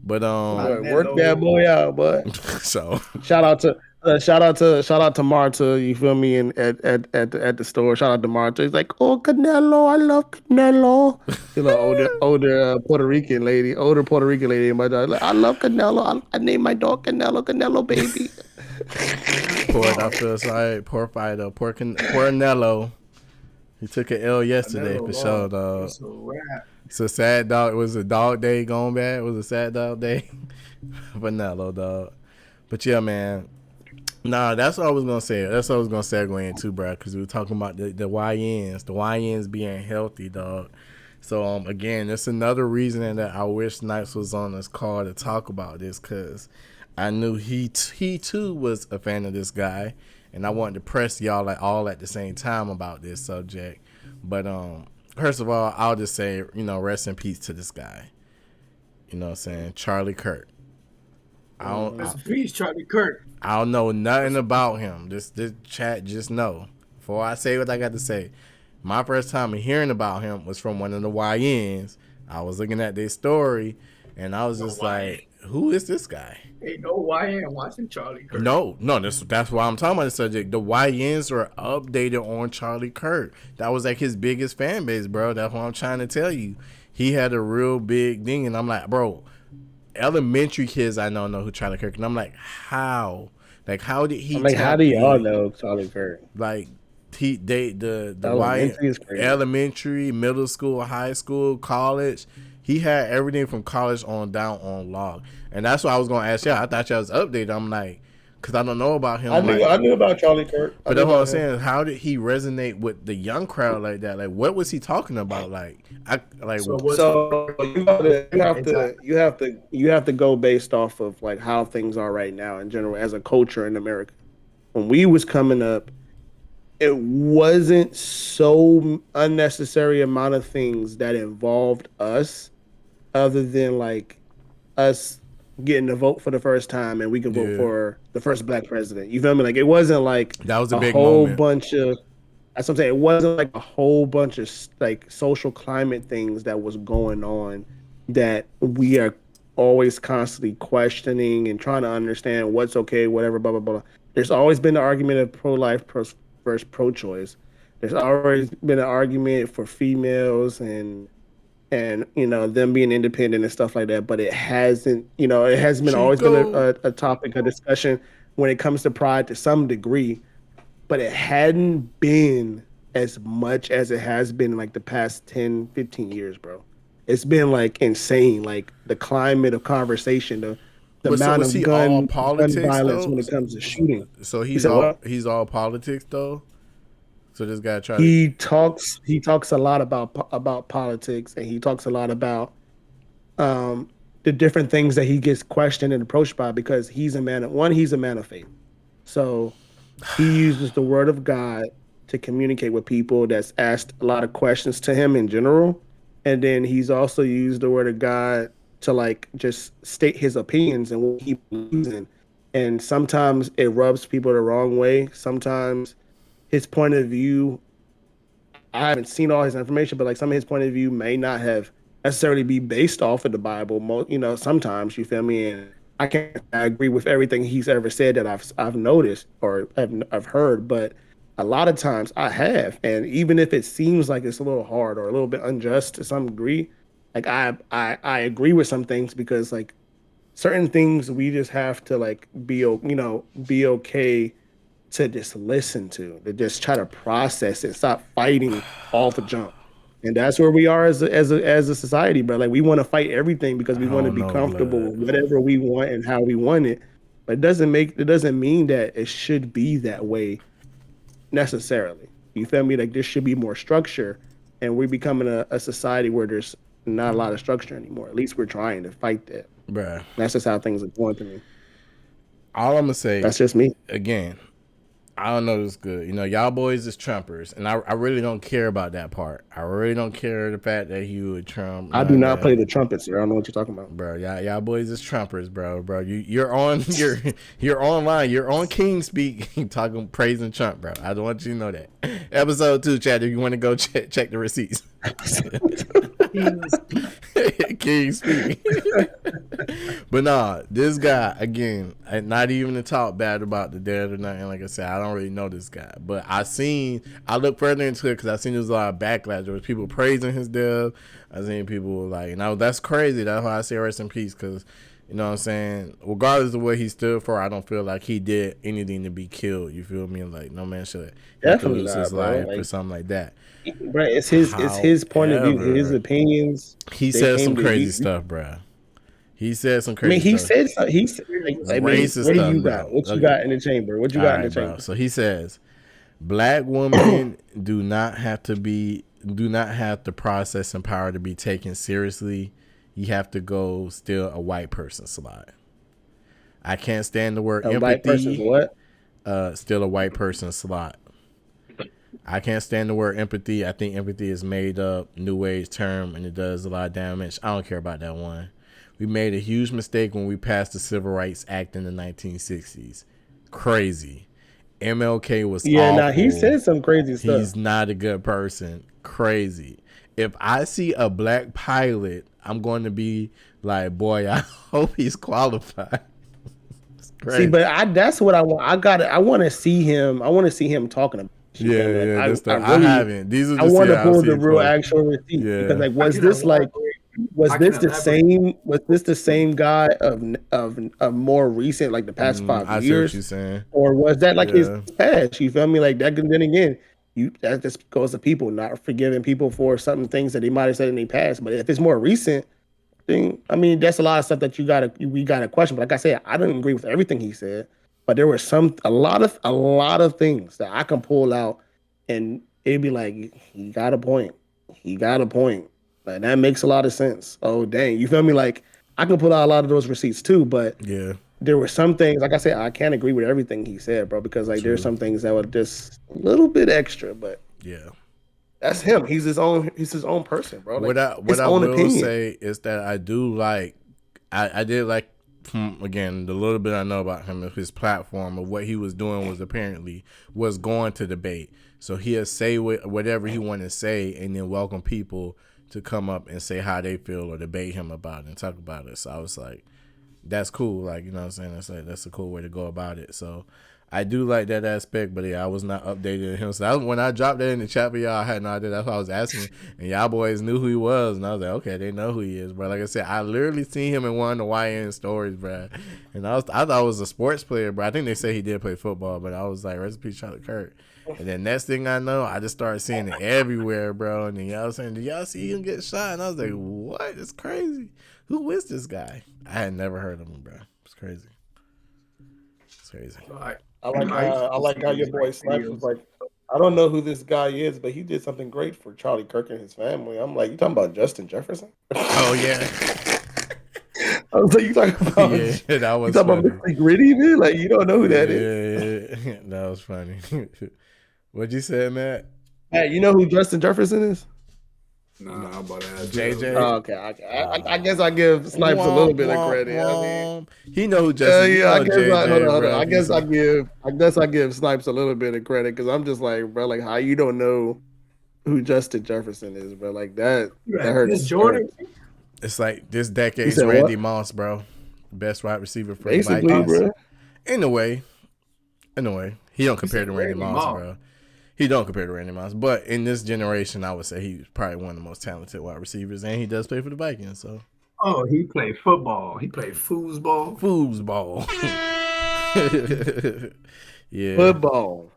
But work that boy out, bud. So shout out to Marta. You feel me? And at the store, shout out to Marta. He's like, oh, Canelo, I love Canelo. You know, older Puerto Rican lady. In my dog. Like, I love Canelo. I named my dog Canelo baby. Poor, I feel sorry. Poor fighter, poor Canelo. He took an L yesterday for sure, dog. It's a sad dog. It was a dog day going bad. It was a sad dog day for Canelo, dog. But yeah, man. Nah, that's what I was gonna say. That's what I was gonna segue into, bro. Because we were talking about the YNs being healthy, dog. So again, that's another reason that I wish Snipes was on this call to talk about this, because I knew he too was a fan of this guy, and I wanted to press y'all all at the same time about this subject. But first of all, I'll just say, rest in peace to this guy. You know what I'm saying? Charlie Kirk. Rest in peace, Charlie Kirk. I don't know nothing about him. This chat just know. Before I say what I got to say, my first time hearing about him was from one of the YNs. I was looking at their story, and I was just like, who is this guy? Ain't no YN watching Charlie Kirk. No, that's why I'm talking about the subject. The YNs were updated on Charlie Kirk. That was like his biggest fan base, bro. That's what I'm trying to tell you. He had a real big thing, and I'm like, bro, elementary kids I know who Charlie Kirk, and I'm like, how? Like, how did he? How do y'all know Charlie Kirk? Like, elementary, middle school, high school, college. He had everything from college on down on log. And that's what I was going to ask y'all. I thought y'all was updated. I'm like, because I don't know about him. I knew about Charlie Kirk. But that's what I'm saying. How did he resonate with the young crowd like that? Like, what was he talking about? You have to go based off of like how things are right now in general as a culture in America. When we was coming up, it wasn't so unnecessary amount of things that involved us, other than like us getting to vote for the first time and we could vote for the first black president. You feel me? Like, it wasn't like that was a big whole moment. Bunch of. That's what I'm saying. It wasn't like a whole bunch of like social climate things that was going on that we are always constantly questioning and trying to understand what's okay, whatever, blah blah blah. There's always been the argument of pro-life versus pro-choice. There's always been an argument for females and them being independent and stuff like that. But it hasn't been always been a topic of discussion when it comes to pride to some degree. But it hadn't been as much as it has been in like the past 10, 15 years, bro. It's been like insane, like the climate of conversation, the amount of gun violence when it comes to shooting. So he's all politics though. So this guy he talks a lot about politics, and he talks a lot about the different things that he gets questioned and approached by, because he's a man of faith. So he uses the word of God to communicate with people that's asked a lot of questions to him in general. And then he's also used the word of God to like just state his opinions and what he believes in. And sometimes it rubs people the wrong way. Sometimes his point of view, I haven't seen all his information, but like some of his point of view may not have necessarily be based off of the Bible. Sometimes, you feel me? And I can't agree with everything he's ever said that I've noticed or I've heard, but a lot of times I have. And even if it seems like it's a little hard or a little bit unjust to some degree, like I agree with some things, because like certain things we just have to like be okay to just listen to just try to process it, stop fighting off the jump. And that's where we are as a society, bro. Like we want to fight everything because we want to be comfortable with whatever we want and how we want it. But it doesn't mean that it should be that way necessarily. You feel me? Like there should be more structure, and we're becoming a society where there's not a lot of structure anymore. At least we're trying to fight that. Bruh. That's just how things are going to me. All I'm gonna say, that's just me. Again, I don't know this good. You know, y'all boys is Trumpers, and I really don't care about that part. I really don't care the fact that he would Trump. I do not play the trumpet, sir. I don't know what you're talking about, bro. Y'all boys is Trumpers, bro. You're on you're online. You're on Kingspeak talking praising Trump, bro. I don't want you to know that. Episode 2, Chad. If you want to go check the receipts. Kingspeak. But nah, this guy again. Not even to talk bad about the dead or nothing. Like I said, I don't really know this guy, but I looked further into it because I seen there was a lot of backlash. There was people praising his death. I seen people like, that's crazy. That's why I say rest in peace, because you know what I'm saying. Regardless of what he stood for, I don't feel like he did anything to be killed. You feel me? Like no man should lose his life or something like that. Right, it's his point of view, his opinions. He said some crazy stuff, bro. He said some crazy he stuff. He said racist what stuff. Do you got? What you got in the chamber? What you got in the chamber? Bro. So he says, black women do not have the process and power to be taken seriously. You have to go steal a white person's slide. I can't stand the word empathy. White person's what? Steal a white person's slide. I can't stand the word empathy. I think empathy is made up, new age term, and it does a lot of damage. I don't care about that one. We made a huge mistake when we passed the Civil Rights Act in the 1960s. Crazy. MLK was awful. He said some crazy stuff. He's not a good person. Crazy. If I see a black pilot, I'm going to be like, boy, I hope he's qualified. See, but that's what I want. I want to see him. I want to see him talking about. I haven't. I want to pull the real actual receipt because, like, was this the same guy of more recent, like the past 5 years? See what you're saying. Or was that like his past? You feel me? Like that. Then again, that just goes to people not forgiving people for some things that they might have said in their past. But if it's more recent, then I mean, that's a lot of stuff that we gotta question. But like I said, I didn't agree with everything he said. But there were a lot of things that I can pull out, and it'd be like, he got a point. Like that makes a lot of sense. Oh dang, you feel me? Like I can pull out a lot of those receipts too. But there were some things, like I said, I can't agree with everything he said, bro, because like there's some things that were just a little bit extra. But that's him. He's his own person, bro. Like, what I will say is that I do like. I did like. Again, the little bit I know about him, of his platform, of what he was doing was going to debate. So he'll say whatever he want to say, and then welcome people to come up and say how they feel or debate him about it and talk about it. So I was like, that's cool. Like, you know what I'm saying? That's a cool way to go about it. So I do like that aspect, but I was not updated on him. So when I dropped that in the chat for y'all, I had no idea. That's what I was asking. And y'all boys knew who he was. And I was like, okay, they know who he is, bro. Like I said, I literally seen him in one of the YN stories, bro. And I thought it was a sports player, bro. I think they say he did play football, but I was like, rest in peace, Charlie Kirk. And then next thing I know, I just started seeing it everywhere, bro. And then y'all was saying, did y'all see him get shot? And I was like, what? It's crazy. Who is this guy? I had never heard of him, bro. It's crazy. It's crazy. I like how your boy Snipes was like, I don't know who this guy is, but he did something great for Charlie Kirk and his family. I'm like, you talking about Justin Jefferson? Oh yeah. I was like, you talking about? Yeah, that was. You talking about Mr. Gritty, man? Like you don't know who that is? Yeah, that was funny. What'd you say, Matt? Hey, you know who Justin Jefferson is? Nah, how about that? JJ. Oh, okay. I guess I give Snipes a little bit of credit. I mean, he know who Justin. I guess I give Snipes a little bit of credit because I'm just like, bro, like how you don't know who Justin Jefferson is, bro? Like that hurts. Jordan. It's like this decade's Randy Moss, bro. Best wide receiver for basically, the Vikings. Bro. In a way, he don't compare to Randy Moss, bro. He don't compare to Randy Moss, but in this generation, I would say he's probably one of the most talented wide receivers, and he does play for the Vikings. So, he played football. He played foosball. Yeah, football.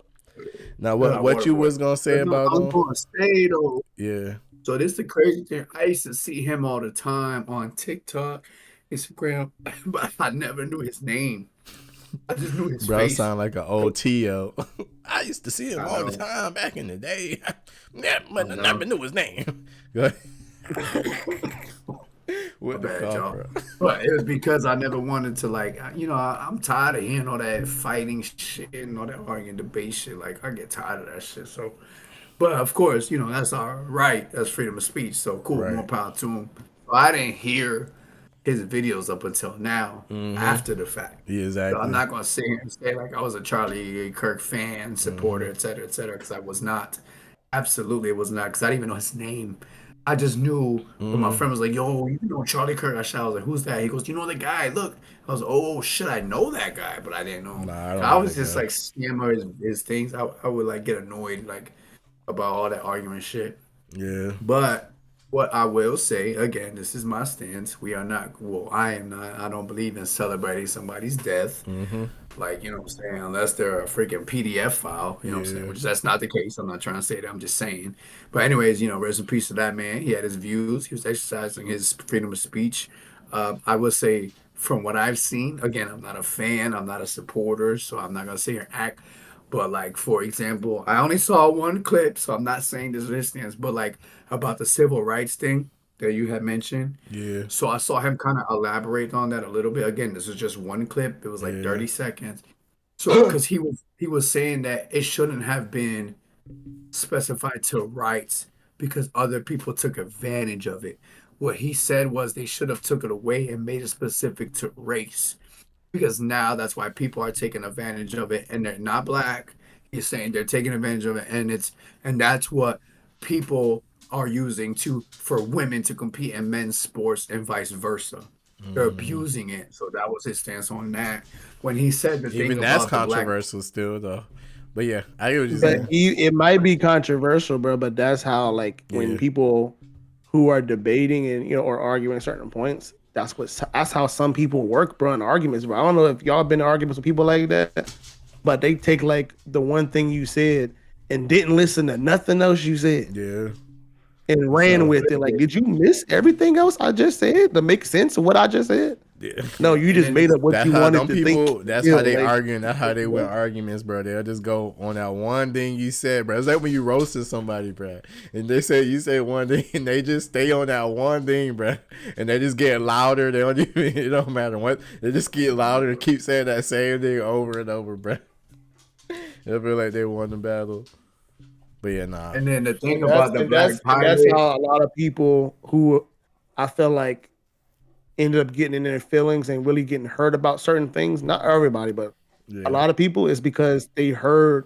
Now, what you was gonna say about him? Yeah. So this is the crazy thing. I used to see him all the time on TikTok, Instagram, but I never knew his name. I just knew his Bro, face. sound like an old T.O. I used to see him I all the know. time back in the day. Yeah, but I know. never knew his name. Go ahead. What the Bad, y'all. fuck, bro? But it was because I never wanted to, like, I'm tired of hearing all that fighting shit and all that arguing debate shit. Like, I get tired of that shit. So, but of course, that's our right. That's freedom of speech. So cool, more Right. power to him. But I didn't hear his videos up until now, after the fact. Yeah, So exactly. I'm not gonna sit here and say like I was a Charlie Kirk fan, supporter, et cetera, because I was not. Absolutely, it was not. Because I didn't even know his name. I just knew when my friend was like, "Yo, you know Charlie Kirk?" I was like, "Who's that?" He goes, "You know the guy? Look." I was, "Oh shit, I know that guy," but I didn't know him. Nah, I don't I know was that just guy. like scamming his things. I would like get annoyed like about all that argument shit. Yeah. But what I will say, again, this is my stance. We are not, well, I am not, I don't believe in celebrating somebody's death. Like, you know what I'm saying? Unless they're a freaking PDF file, you know what I'm saying? Yeah. Which that's not the case. I'm not trying to say that. I'm just saying. But anyways, rest in peace to that man. He had his views. He was exercising his freedom of speech. I would say from what I've seen, again, I'm not a fan. I'm not a supporter. So I'm not going to sit here and act. But like, for example, I only saw one clip. So I'm not saying this is his stance, but like about the civil rights thing that you had mentioned. Yeah. So I saw him kind of elaborate on that a little bit. Again, this is just one clip. It was like Yeah. 30 seconds. So because he was saying that it shouldn't have been specified to rights because other people took advantage of it. What he said was they should have took it away and made it specific to race because now that's why people are taking advantage of it and they're not black. He's saying they're taking advantage of it and that's what people are using for women to compete in men's sports and vice versa. They're abusing it. So that was his stance on that. When he said the Even thing that's about the black, controversial still, though. But yeah, I get what you're But saying. it might be controversial, bro. But that's how, like, when Yeah. people who are debating and or arguing certain points, that's how some people work, bro. In arguments, bro. I don't know if y'all been in arguments with people like that, but they take like the one thing you said and didn't listen to nothing else you said Yeah. and ran with it. Like, did you miss everything else I just said to make sense of what I just said? Yeah. No, you just made up what That's you how wanted them to people. think. That's Yeah, how they like, arguing. That's how they win arguments, bro. They'll just go on that one thing you said, bro. It's like when you roasted somebody, bro, and they say you say one thing, and they just stay on that one thing, bro, and they just get louder. They don't even. It don't matter what. They just get louder and keep saying that same thing over and over, bro. They feel like they won the battle. But yeah, nah. and then the thing And that's about the and black that's and pirate, that's how a lot of people who I feel like ended up getting in their feelings and really getting hurt about certain things. Not everybody, but Yeah. a lot of people is because they heard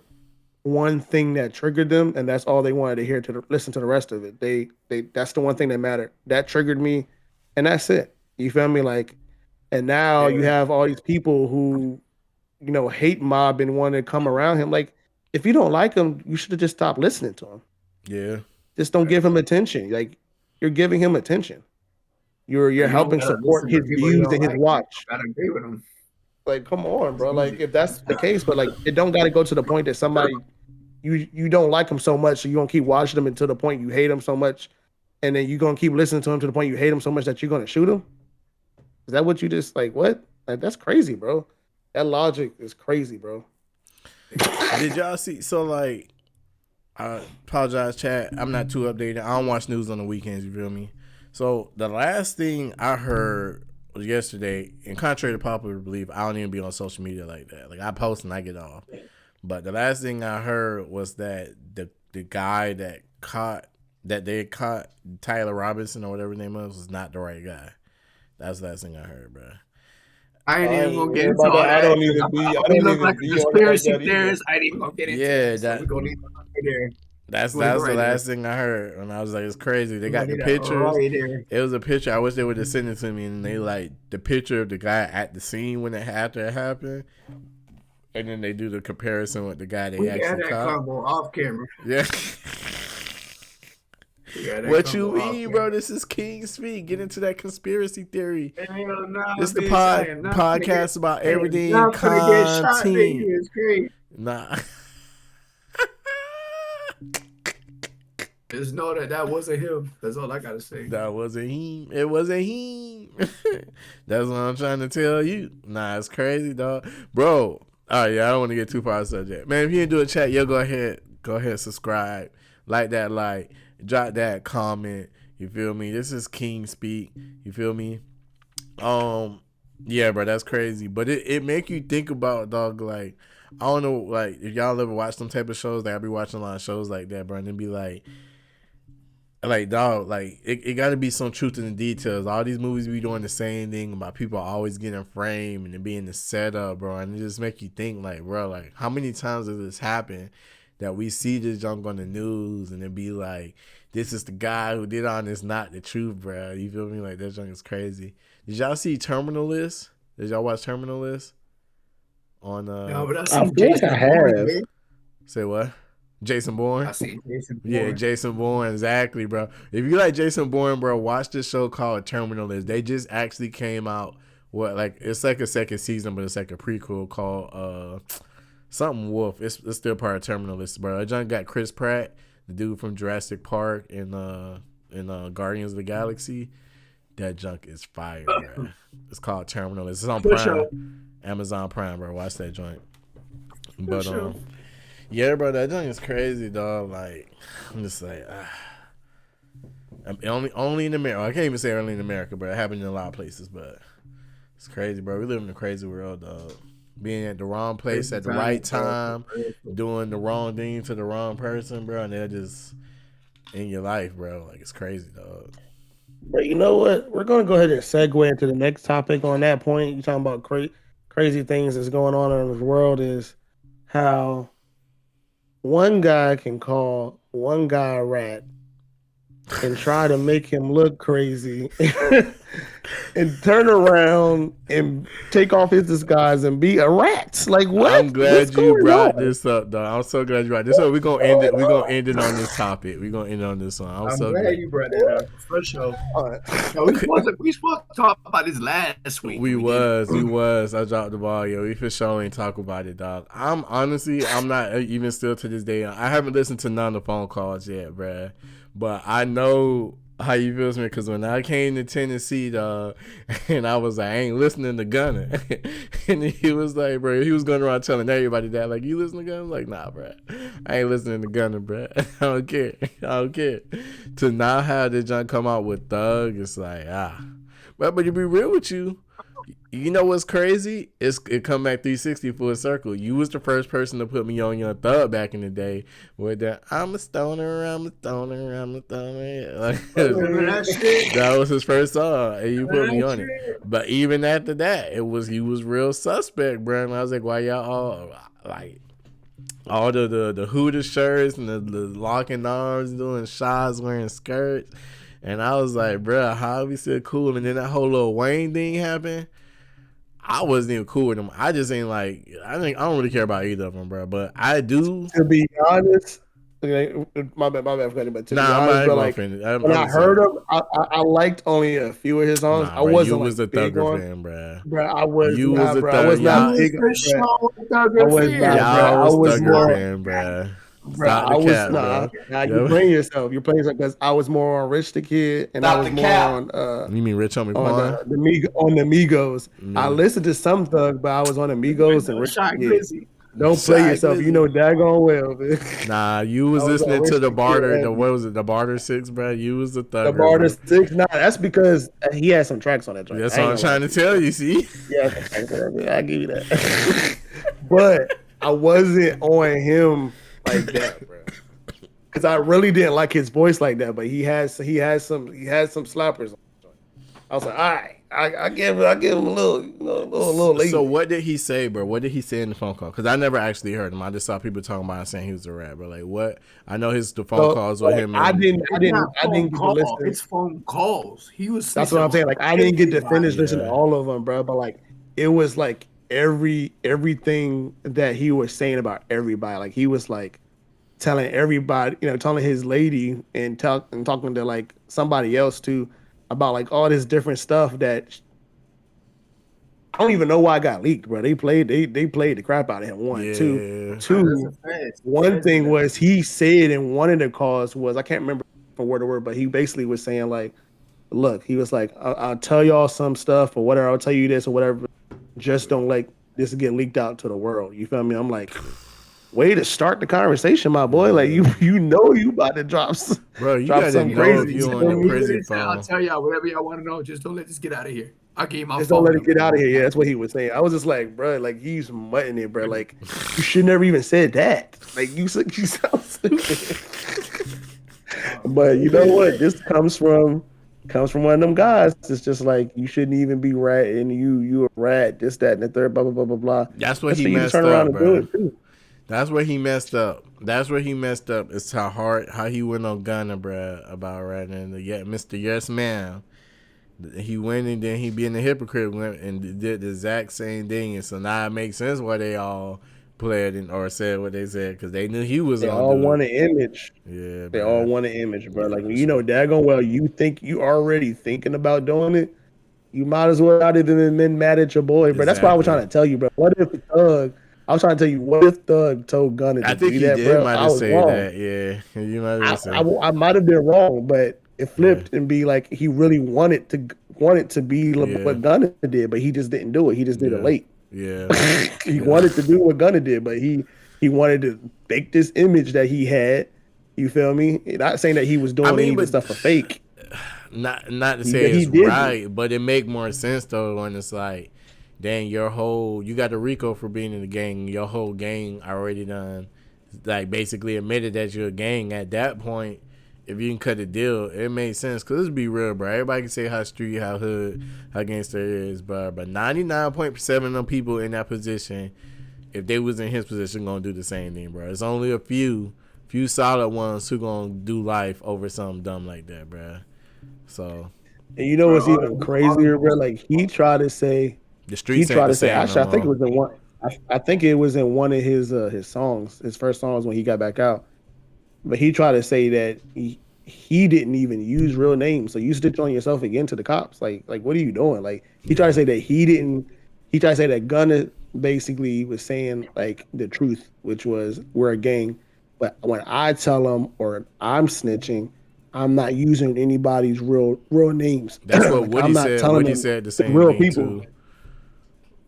one thing that triggered them, and that's all they wanted to hear listen to the rest of it. They that's the one thing that mattered. That triggered me, and that's it. You feel me? Like, and now you have all these people who, hate mob and want to come around him. Like, if you don't like him, you should have just stopped listening to him. Yeah. Just don't give him attention. Like, you're giving him attention. You're you don't helping gotta support listen his to people you views don't and his like. watch. You gotta agree with him. Like, come on, bro. Like, if that's the case, but like, it don't got to go to the point that somebody you don't like him so much, so you gonna keep watching him until the point you hate him so much, and then you gonna keep listening to him to the point you hate him so much that you're gonna shoot him. Is that what you just like? What? Like, that's crazy, bro. That logic is crazy, bro. Did y'all see? So like, I apologize, chat. I'm not too updated. I don't watch news on the weekends. You feel me? So the last thing I heard was yesterday, and contrary to popular belief, I don't even be on social media like that. Like, I post and I get off. But the last thing I heard was that the guy that they caught Tyler Robinson or whatever his name was not the right guy. That's the last thing I heard, bro. I ain't even gonna get into all I that. don't even be. I don't look even like be a on it like conspiracy that either. theorist. I ain't even gonna get into it. So we gonna leave that right there. That's We're gonna the go right last thing I heard, and I was like, it's crazy. They We're got gonna the leave that pictures. right there. It was a picture. I wish they would have sent it to me, and they like the picture of the guy at the scene after it happened, and then they do the comparison with the guy they We got actually that caught. combo off camera. Yeah. We got that What you combo off mean, camera. bro? This is Kingspeak. Get into that conspiracy theory. Hell nah, This the bitch, I am not finna podcast get- about I am everything not finna get shot, content. nigga. It's crazy. Nah. Just know that wasn't him. That's all I gotta say. That wasn't him. It wasn't him. That's what I'm trying to tell you. Nah, it's crazy, dog. Bro. All right, yeah, I don't want to get too far off the subject. Man, if you didn't do a chat, yo, go ahead, subscribe, like, drop that comment. You feel me? This is King Speak. You feel me? Yeah, bro, that's crazy. But it make you think about, dog, like, I don't know, like, if y'all ever watch some type of shows, like, I be watching a lot of shows like that, bro, and then be like, dog, like, it got to be some truth in the details. All these movies be doing the same thing about people always getting framed and it being the setup, bro, and it just make you think, like, bro, like, how many times does this happen that we see this junk on the news and it be like, this is the guy who did all this, not the truth, bro. You feel me? Like, that junk is crazy. Did y'all see Terminal List? Did y'all watch Terminal List? On No, but I feel like I have. Say what? Jason Bourne? I see Jason Bourne. Yeah, Jason Bourne, exactly, bro. If you like Jason Bourne, bro, watch this show called Terminal List. They just actually came out, it's like a second season, but it's like a prequel called something Wolf. It's still part of Terminal List, bro. That junk got Chris Pratt, the dude from Jurassic Park and Guardians of the Galaxy. That junk is fire, bro. It's called Terminal List. It's on Prime. Amazon Prime, bro. Watch that joint. But yeah, bro, that joint is crazy, dog. Like, I'm just like, only in America. I can't even say only in America, but it happened in a lot of places. But it's crazy, bro. We live in a crazy world, dog. Being at the wrong place at the right time, doing the wrong thing to the wrong person, bro, and they're just in your life, bro. Like, it's crazy, dog. But you know what? We're gonna go ahead and segue into the next topic. On that point, you're talking about crazy things that's going on in the world. Is how one guy can call one guy a rat and try to make him look crazy and turn around and take off his disguise and be a rat. Like, what? I'm glad you brought this up, dog. I'm so glad you brought this up. We're gonna end it. We're gonna end it on this topic. We're gonna end it on this one. I'm so glad you brought that up. For sure. No, we supposed to talk about this last week. We was. I dropped the ball, yo. We for sure ain't talk about it, dog. I'm not even still to this day. I haven't listened to none of the phone calls yet, bruh. But I know how you feel, man, because when I came to Tennessee, dog, and I was like, I ain't listening to Gunna. And he was like, bro, he was going around telling everybody that, like, you listen to Gunna? I'm like, nah, bro. I ain't listening to Gunna, bro. I don't care. To now have this junk come out with Thug, it's like, But to be real with you, you know what's crazy? It come back 360 full circle. You was the first person to put me on your Thug back in the day with that I'm a stoner. Like, that was his first song, and you put me on it. But even after that, he was real suspect, bro. And I was like, why y'all all like all the Hooters shirts and the locking arms, doing shots, wearing skirts? And I was like, bro, how are we still cool? And then that whole little Wayne thing happened. I wasn't even cool with them. I just ain't like, I don't really care about either of them, bro. But I do. To be honest, my bad for cutting, but to be honest, bro, like, when I heard him, I liked only a few of his songs. Nah, I wasn't you was like a Thugger fan, bro. Bro, I was. You was a Thugger. I was not big. I was not, bro. I was Thugger fan, bro. Bro, I was not. Nah, you're playing yourself. You're playing yourself because I was more on Rich the Kid, and I was more on. You mean Rich Homie Quan? On the Migos. I listened to some Thug, but I was on the Migos and Rich the Kid. Don't play yourself. You know daggone well, man. Nah, you was listening to the Barter. What was it? The Barter 6, bro. You was the Thugger. The Barter 6. Nah, that's because he had some tracks on that track. That's what I'm trying to tell you. See? Yeah, I give you that. But I wasn't on him like that, bro. Because I really didn't like his voice like that. But he had some slappers. I was like, all right. I give him a little late. So what did he say, bro? What did he say in the phone call? Because I never actually heard him. I just saw people talking about it saying he was a rapper. Like what? I know the phone calls with him. I didn't get to listen. It's phone calls. He was. That's what I'm saying. Like I didn't get to finish listening to all of them, bro. But like it was like everything that he was saying about everybody. Like he was like telling everybody, telling his lady and talking to like somebody else too. About like all this different stuff that don't even know why it got leaked, bro. They played the crap out of him. One, Yeah. two. One thing was he said in one of the calls was, I can't remember from word to word, but he basically was saying like, look, he was like, I'll tell y'all some stuff or whatever. I'll tell you this or whatever. Just don't let this get leaked out to the world. You feel me? I'm like, way to start the conversation, my boy. Like you know you about to drop Bro, you drop gotta something know crazy. if you on the prison phone. I'll tell y'all whatever y'all want to know. Just don't let this get out of here. I gave my Just phone. don't let it get out of here. Yeah, that's what he was saying. I was just like, bro, like he's mutting it, bro. Like you should never even said that. Like you sound stupid. But you know what? This comes from one of them guys. It's just like you shouldn't even be ratting. You a rat. This, that, and the third. Blah blah blah blah blah. That's what he messed turn around up, and bro. do it too. That's where he messed up. It's how he went on Gunna, bro, about ratting Mr. Yes Man. He went and then he being a hypocrite went and did the exact same thing, and so now it makes sense why they all played or said what they said because they knew he was. They all want an image. Yeah, they bro. all want an image, bro. Like you know, daggone well, you think you already thinking about doing it. You might as well not even been mad at your boy, bro. That's why I was trying to tell you, bro. What if Thug? I was trying to tell you, what if Thug told Gunna to do that, bro? Might have said that. Yeah, you might have said. I might have been wrong, but it flipped and be like he really wanted to be what Gunna did, but he just didn't do it. He just did it late. Yeah, he wanted to do what Gunna did, but he wanted to fake this image that he had. You feel me? Not saying that he was doing any of the stuff for fake. Not to say it's right, but it make more sense though when it's like, dang, you got the RICO for being in the gang. Your whole gang already done, like basically admitted that you're a gang. At that point, if you can cut a deal, it makes sense. Cause let's be real, bro. Everybody can say how street, how hood, how gangster it is, bro. But 99.7% of them people in that position, if they was in his position, gonna do the same thing, bro. It's only a few solid ones who gonna do life over something dumb like that, bro. So, and you know what's even crazier, bro? Like he tried to say the streets. He tried to say. Actually, I think it was in one. I think it was in one of his songs, his first songs when he got back out. But he tried to say that he didn't even use real names. So you stitch on yourself again to the cops. Like what are you doing? Like he tried to say that he didn't. He tried to say that Gunna basically was saying like the truth, which was we're a gang. But when I tell them or I'm snitching, I'm not using anybody's real names. That's what Woody said. Woody said the same real thing people. too.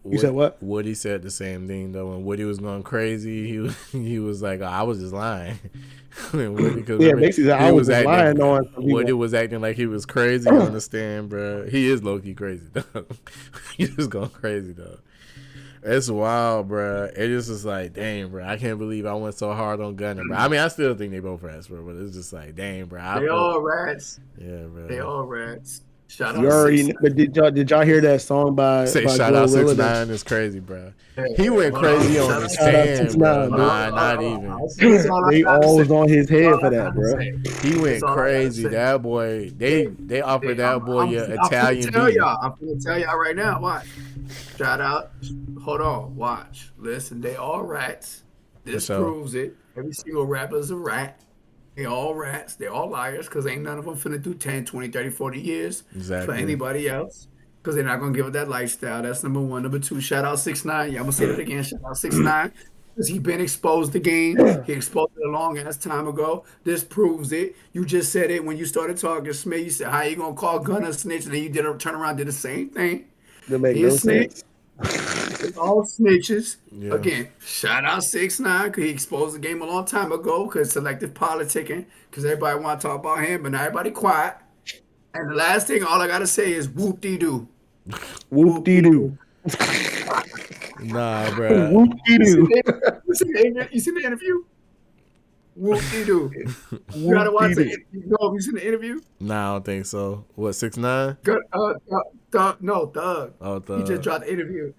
You said what? Woody said the same thing though. When Woody was going crazy, he was like, I was just lying. Woody, basically, I was just lying on. Woody was acting like he was crazy on the stand, bro. He is low key crazy though. He was going crazy though. It's wild, bro. It just is like, dang, bro. I can't believe I went so hard on Gunna, bro. I mean, I still think they both rats, bro. But it's just like, dang, bro. They all rats. Yeah, bro. They all rats. Shout you out already, but did y'all hear that song by shout out 6ix9ine is crazy, bro. He went crazy on the stand, bro. Not even. They all was on his head for that, bro. He went crazy. That boy, they offered that boy your Italian beat. I'm gonna tell y'all right now. Watch. Shout out. Hold on. Watch. Listen. They all rats. This proves it. Every single rapper's a rat. They all rats. They all liars because ain't none of them finna do 10, 20, 30, 40 years for anybody else because they're not going to give it that lifestyle. That's number one. Number two, shout out 6ix9ine. Yeah, I'm going to say that again. Shout out 6ix9ine because he been exposed the game. He exposed it a long-ass time ago. This proves it. You just said it when you started talking, Smith. You said, how you going to call Gunna a snitch? And then you turn around did the same thing. That make no sense. It's all snitches. Yeah. Again, shout out 6ix9ine because he exposed the game a long time ago because selective politicking because everybody want to talk about him, but now everybody quiet. And the last thing, all I got to say is whoop-dee-doo. Whoop-dee-doo. Nah, bro. Whoop-dee-doo. You seen the interview? Whoop-dee-doo. You got to watch it. You seen the interview? Nah, I don't think so. What, 6ix9ine? No, Thug. Oh, Thug. He just dropped the interview.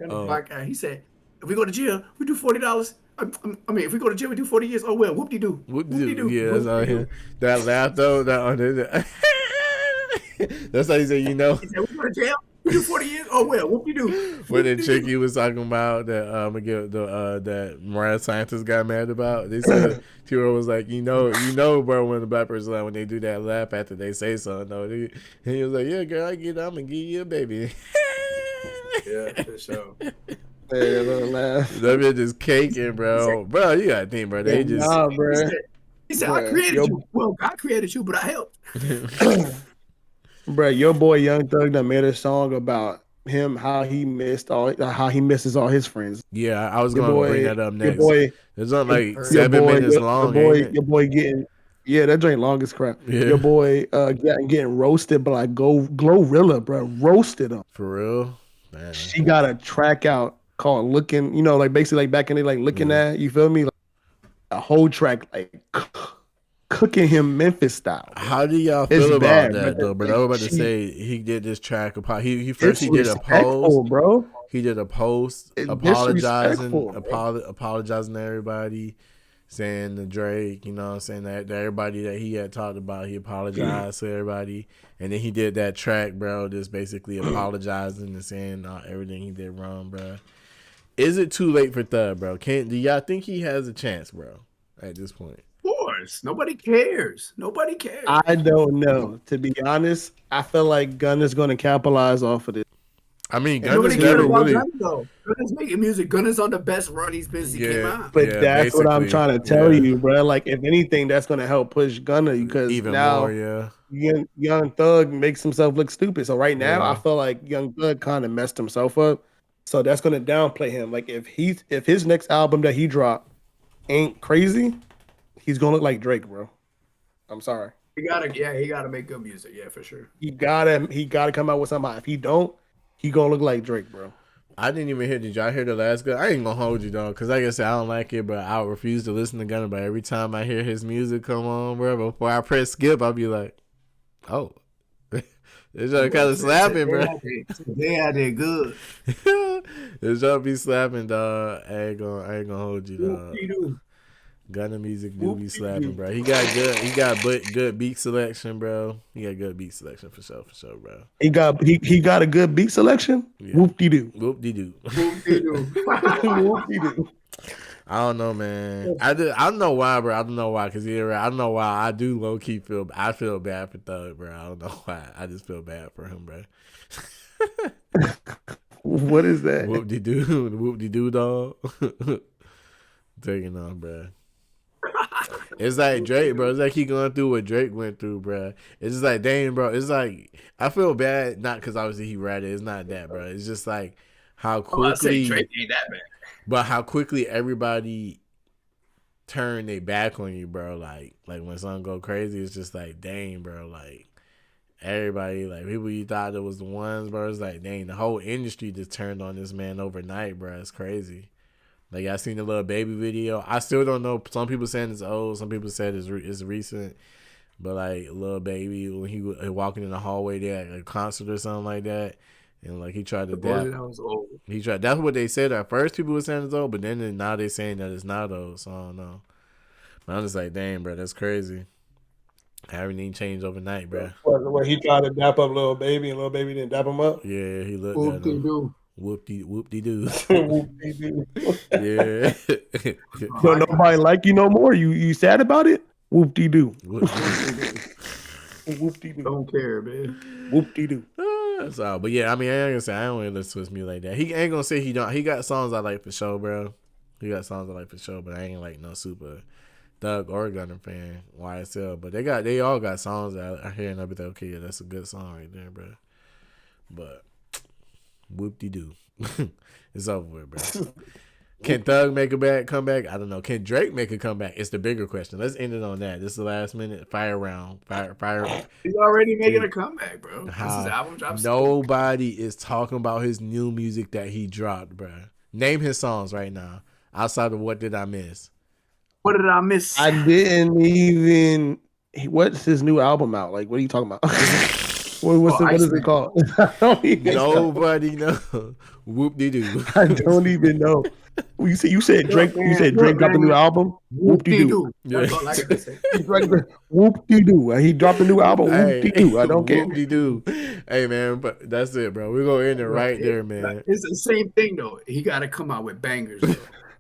He said, if we go to jail, we do $40. I mean, if we go to jail, we do 40 years. Oh, well, whoop-de-doo. Whoop-de-doo. Yeah, that's all him. That laugh, though. That's how he said, you know. He said, we go to jail, we do 40 years. Oh, well, whoop-de-doo. When the chick he was talking about that that Mariah Scientist got mad about, they said, T-Roy was like, you know, bro, when the black person, like, when they do that laugh after they say something, though. And he was like, yeah, girl, I'm going to give you a baby. Yeah, for sure. That bitch is caking, bro. Bro, you gotta think, bro. They just bro. He said, I created you. Well, God created you, but I helped. Bro, your boy Young Thug done made a song about him, how he misses all his friends. Yeah, I was gonna bring that up next. It's on like 7 minutes long. Your boy getting that joint long as crap. Yeah. Your boy getting roasted by like Glorilla, bro. Roasted him. For real? Man. She got a track out called Looking, like basically like back in the like looking at, you feel me? Like, a whole track like cooking him Memphis style. Bro. How do y'all feel about that though, bro? I was about to say he did this track. He did a post, bro. He did a post apologizing to everybody, saying to Drake, you know what I'm saying, that everybody that he had talked about, he apologized to everybody. And then he did that track, bro, just basically apologizing and saying everything he did wrong, bro. Is it too late for Thug, bro? Do y'all think he has a chance, bro, at this point? Of course. Nobody cares. I don't know. To be honest, I feel like Gunna's going to capitalize off of this. I mean, Gunna's never really. Gunna's making music. Gunna's on the best run he's been since he came out. But that's what I'm trying to tell you, bro. Like, if anything, that's going to help push Gunna because even now more, Young Thug makes himself look stupid. So right now, I feel like Young Thug kind of messed himself up. So that's going to downplay him. Like, if his next album that he dropped ain't crazy, he's going to look like Drake, bro. I'm sorry. He gotta make good music. Yeah, for sure. He gotta come out with something. If he don't, he gonna look like Drake, bro. I didn't even hear. Did y'all hear the last good? I ain't gonna hold you though, because like I said, I don't like it, but I refuse to listen to Gunna. But every time I hear his music come on, bro, before I press skip, I'll be like, oh, it's just kind of slapping, bro. Today I did good. It's just be slapping, dog. I ain't gonna hold you, dog. Gunna music do be slapping, bro. He got good beat selection, bro. He got good beat selection for sure, bro. He got a good beat selection. Yeah. Whoop-de-doo. Whoop-de-doo. Whoop-de-doo. I don't know, man. I don't know why, bro. I don't know why, because I don't know why. I do low key feel bad for Thug, bro. I don't know why. I just feel bad for him, bro. What is that? Whoop-de-doo, dog. Taking on, bro. It's like Drake, bro. It's like he going through what Drake went through, bro. It's just like, dang, bro. It's like, I feel bad, not because obviously he read it. It's not that, bro. It's just like how quickly Drake ain't that bad. But how quickly everybody turn their back on you, bro. Like when something go crazy, it's just like, dang, bro. Like everybody, like people you thought it was the ones, bro. It's like, dang, the whole industry just turned on this man overnight, bro. It's crazy. Like, I seen the little baby video. I still don't know. Some people saying it's old. Some people said it's recent. But, like, little baby, when he was walking in the hallway there at a concert or something like that, and, like, he tried to dap. That was old. That's what they said at first. People were saying it's old, but then now they're saying that it's not old. So, I don't know. But I'm just like, dang, bro, that's crazy. Everything changed overnight, bro. Where he tried to dap up Lil Baby, and Lil Baby didn't dap him up? Yeah, he looked at him. Whoop-de-doo. Whoop-de-doo. Yeah. Don't nobody like you no more? You sad about it? Whoop-de-doo. Whoop-de-doo. Don't care, man. Whoop-de-doo. That's all. But yeah, I mean, I ain't gonna say I don't really listen to his music like that. He ain't gonna say he don't. He got songs I like for sure, bro. But I ain't like no super Thug or Gunna fan, YSL. But they all got songs that I hear and I'll be like, okay, yeah, that's a good song right there, bro. But whoop-de-doo. It's over with, bro. Can Thug make a comeback? I don't know. Can Drake make a comeback? It's the bigger question. Let's end it on that. This is the last minute fire round. Fire. He's already making a comeback, bro. His album drops. Nobody is talking about his new music that he dropped, bro. Name his songs right now. Outside of What Did I Miss? What did I miss? I didn't even. What's his new album out? Like, what are you talking about? What is it called? I don't even Nobody know. Whoop-de-doo. I don't even know. You said Drake. You said Drake dropped a new album. Whoop-de-doo. Yeah. Whoop-de-doo. He dropped a new album. Whoop-de-doo. I don't care. Whoop-de-doo. Hey man, but that's it, bro. We're gonna end it right there, man. It's the same thing though. He got to come out with bangers. Though.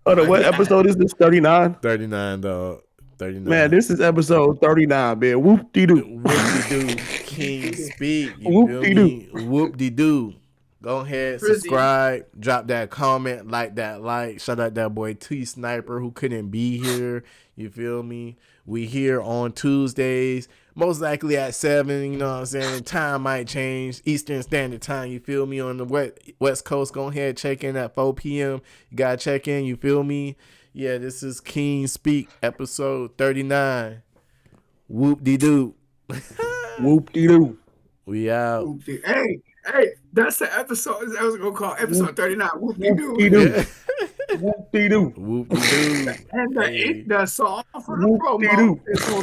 Oh no, what episode is this? 39. 39, dog. 39. Man, this is episode 39, man. Whoop-de-doo. Whoop-de-doo. King speak. Whoop-de-doo. Whoop-de-doo. Go ahead, Frizzy. subscribe, drop that comment, like that like. Shout out that boy T Sniper who couldn't be here. You feel me? We here on Tuesdays, most likely at 7. You know what I'm saying? Time might change. Eastern Standard Time. You feel me? On the West Coast, go ahead, check in at 4 p.m. You gotta check in. You feel me? Yeah, this is King Speak episode 39. Whoop de doo. Whoop de doo. We out. Hey, that's the episode. That was gonna call episode 39. Whoop de doo. Yeah. Whoop de doo. Whoop de doo. And the song for the Whoop-de-doo. promo is on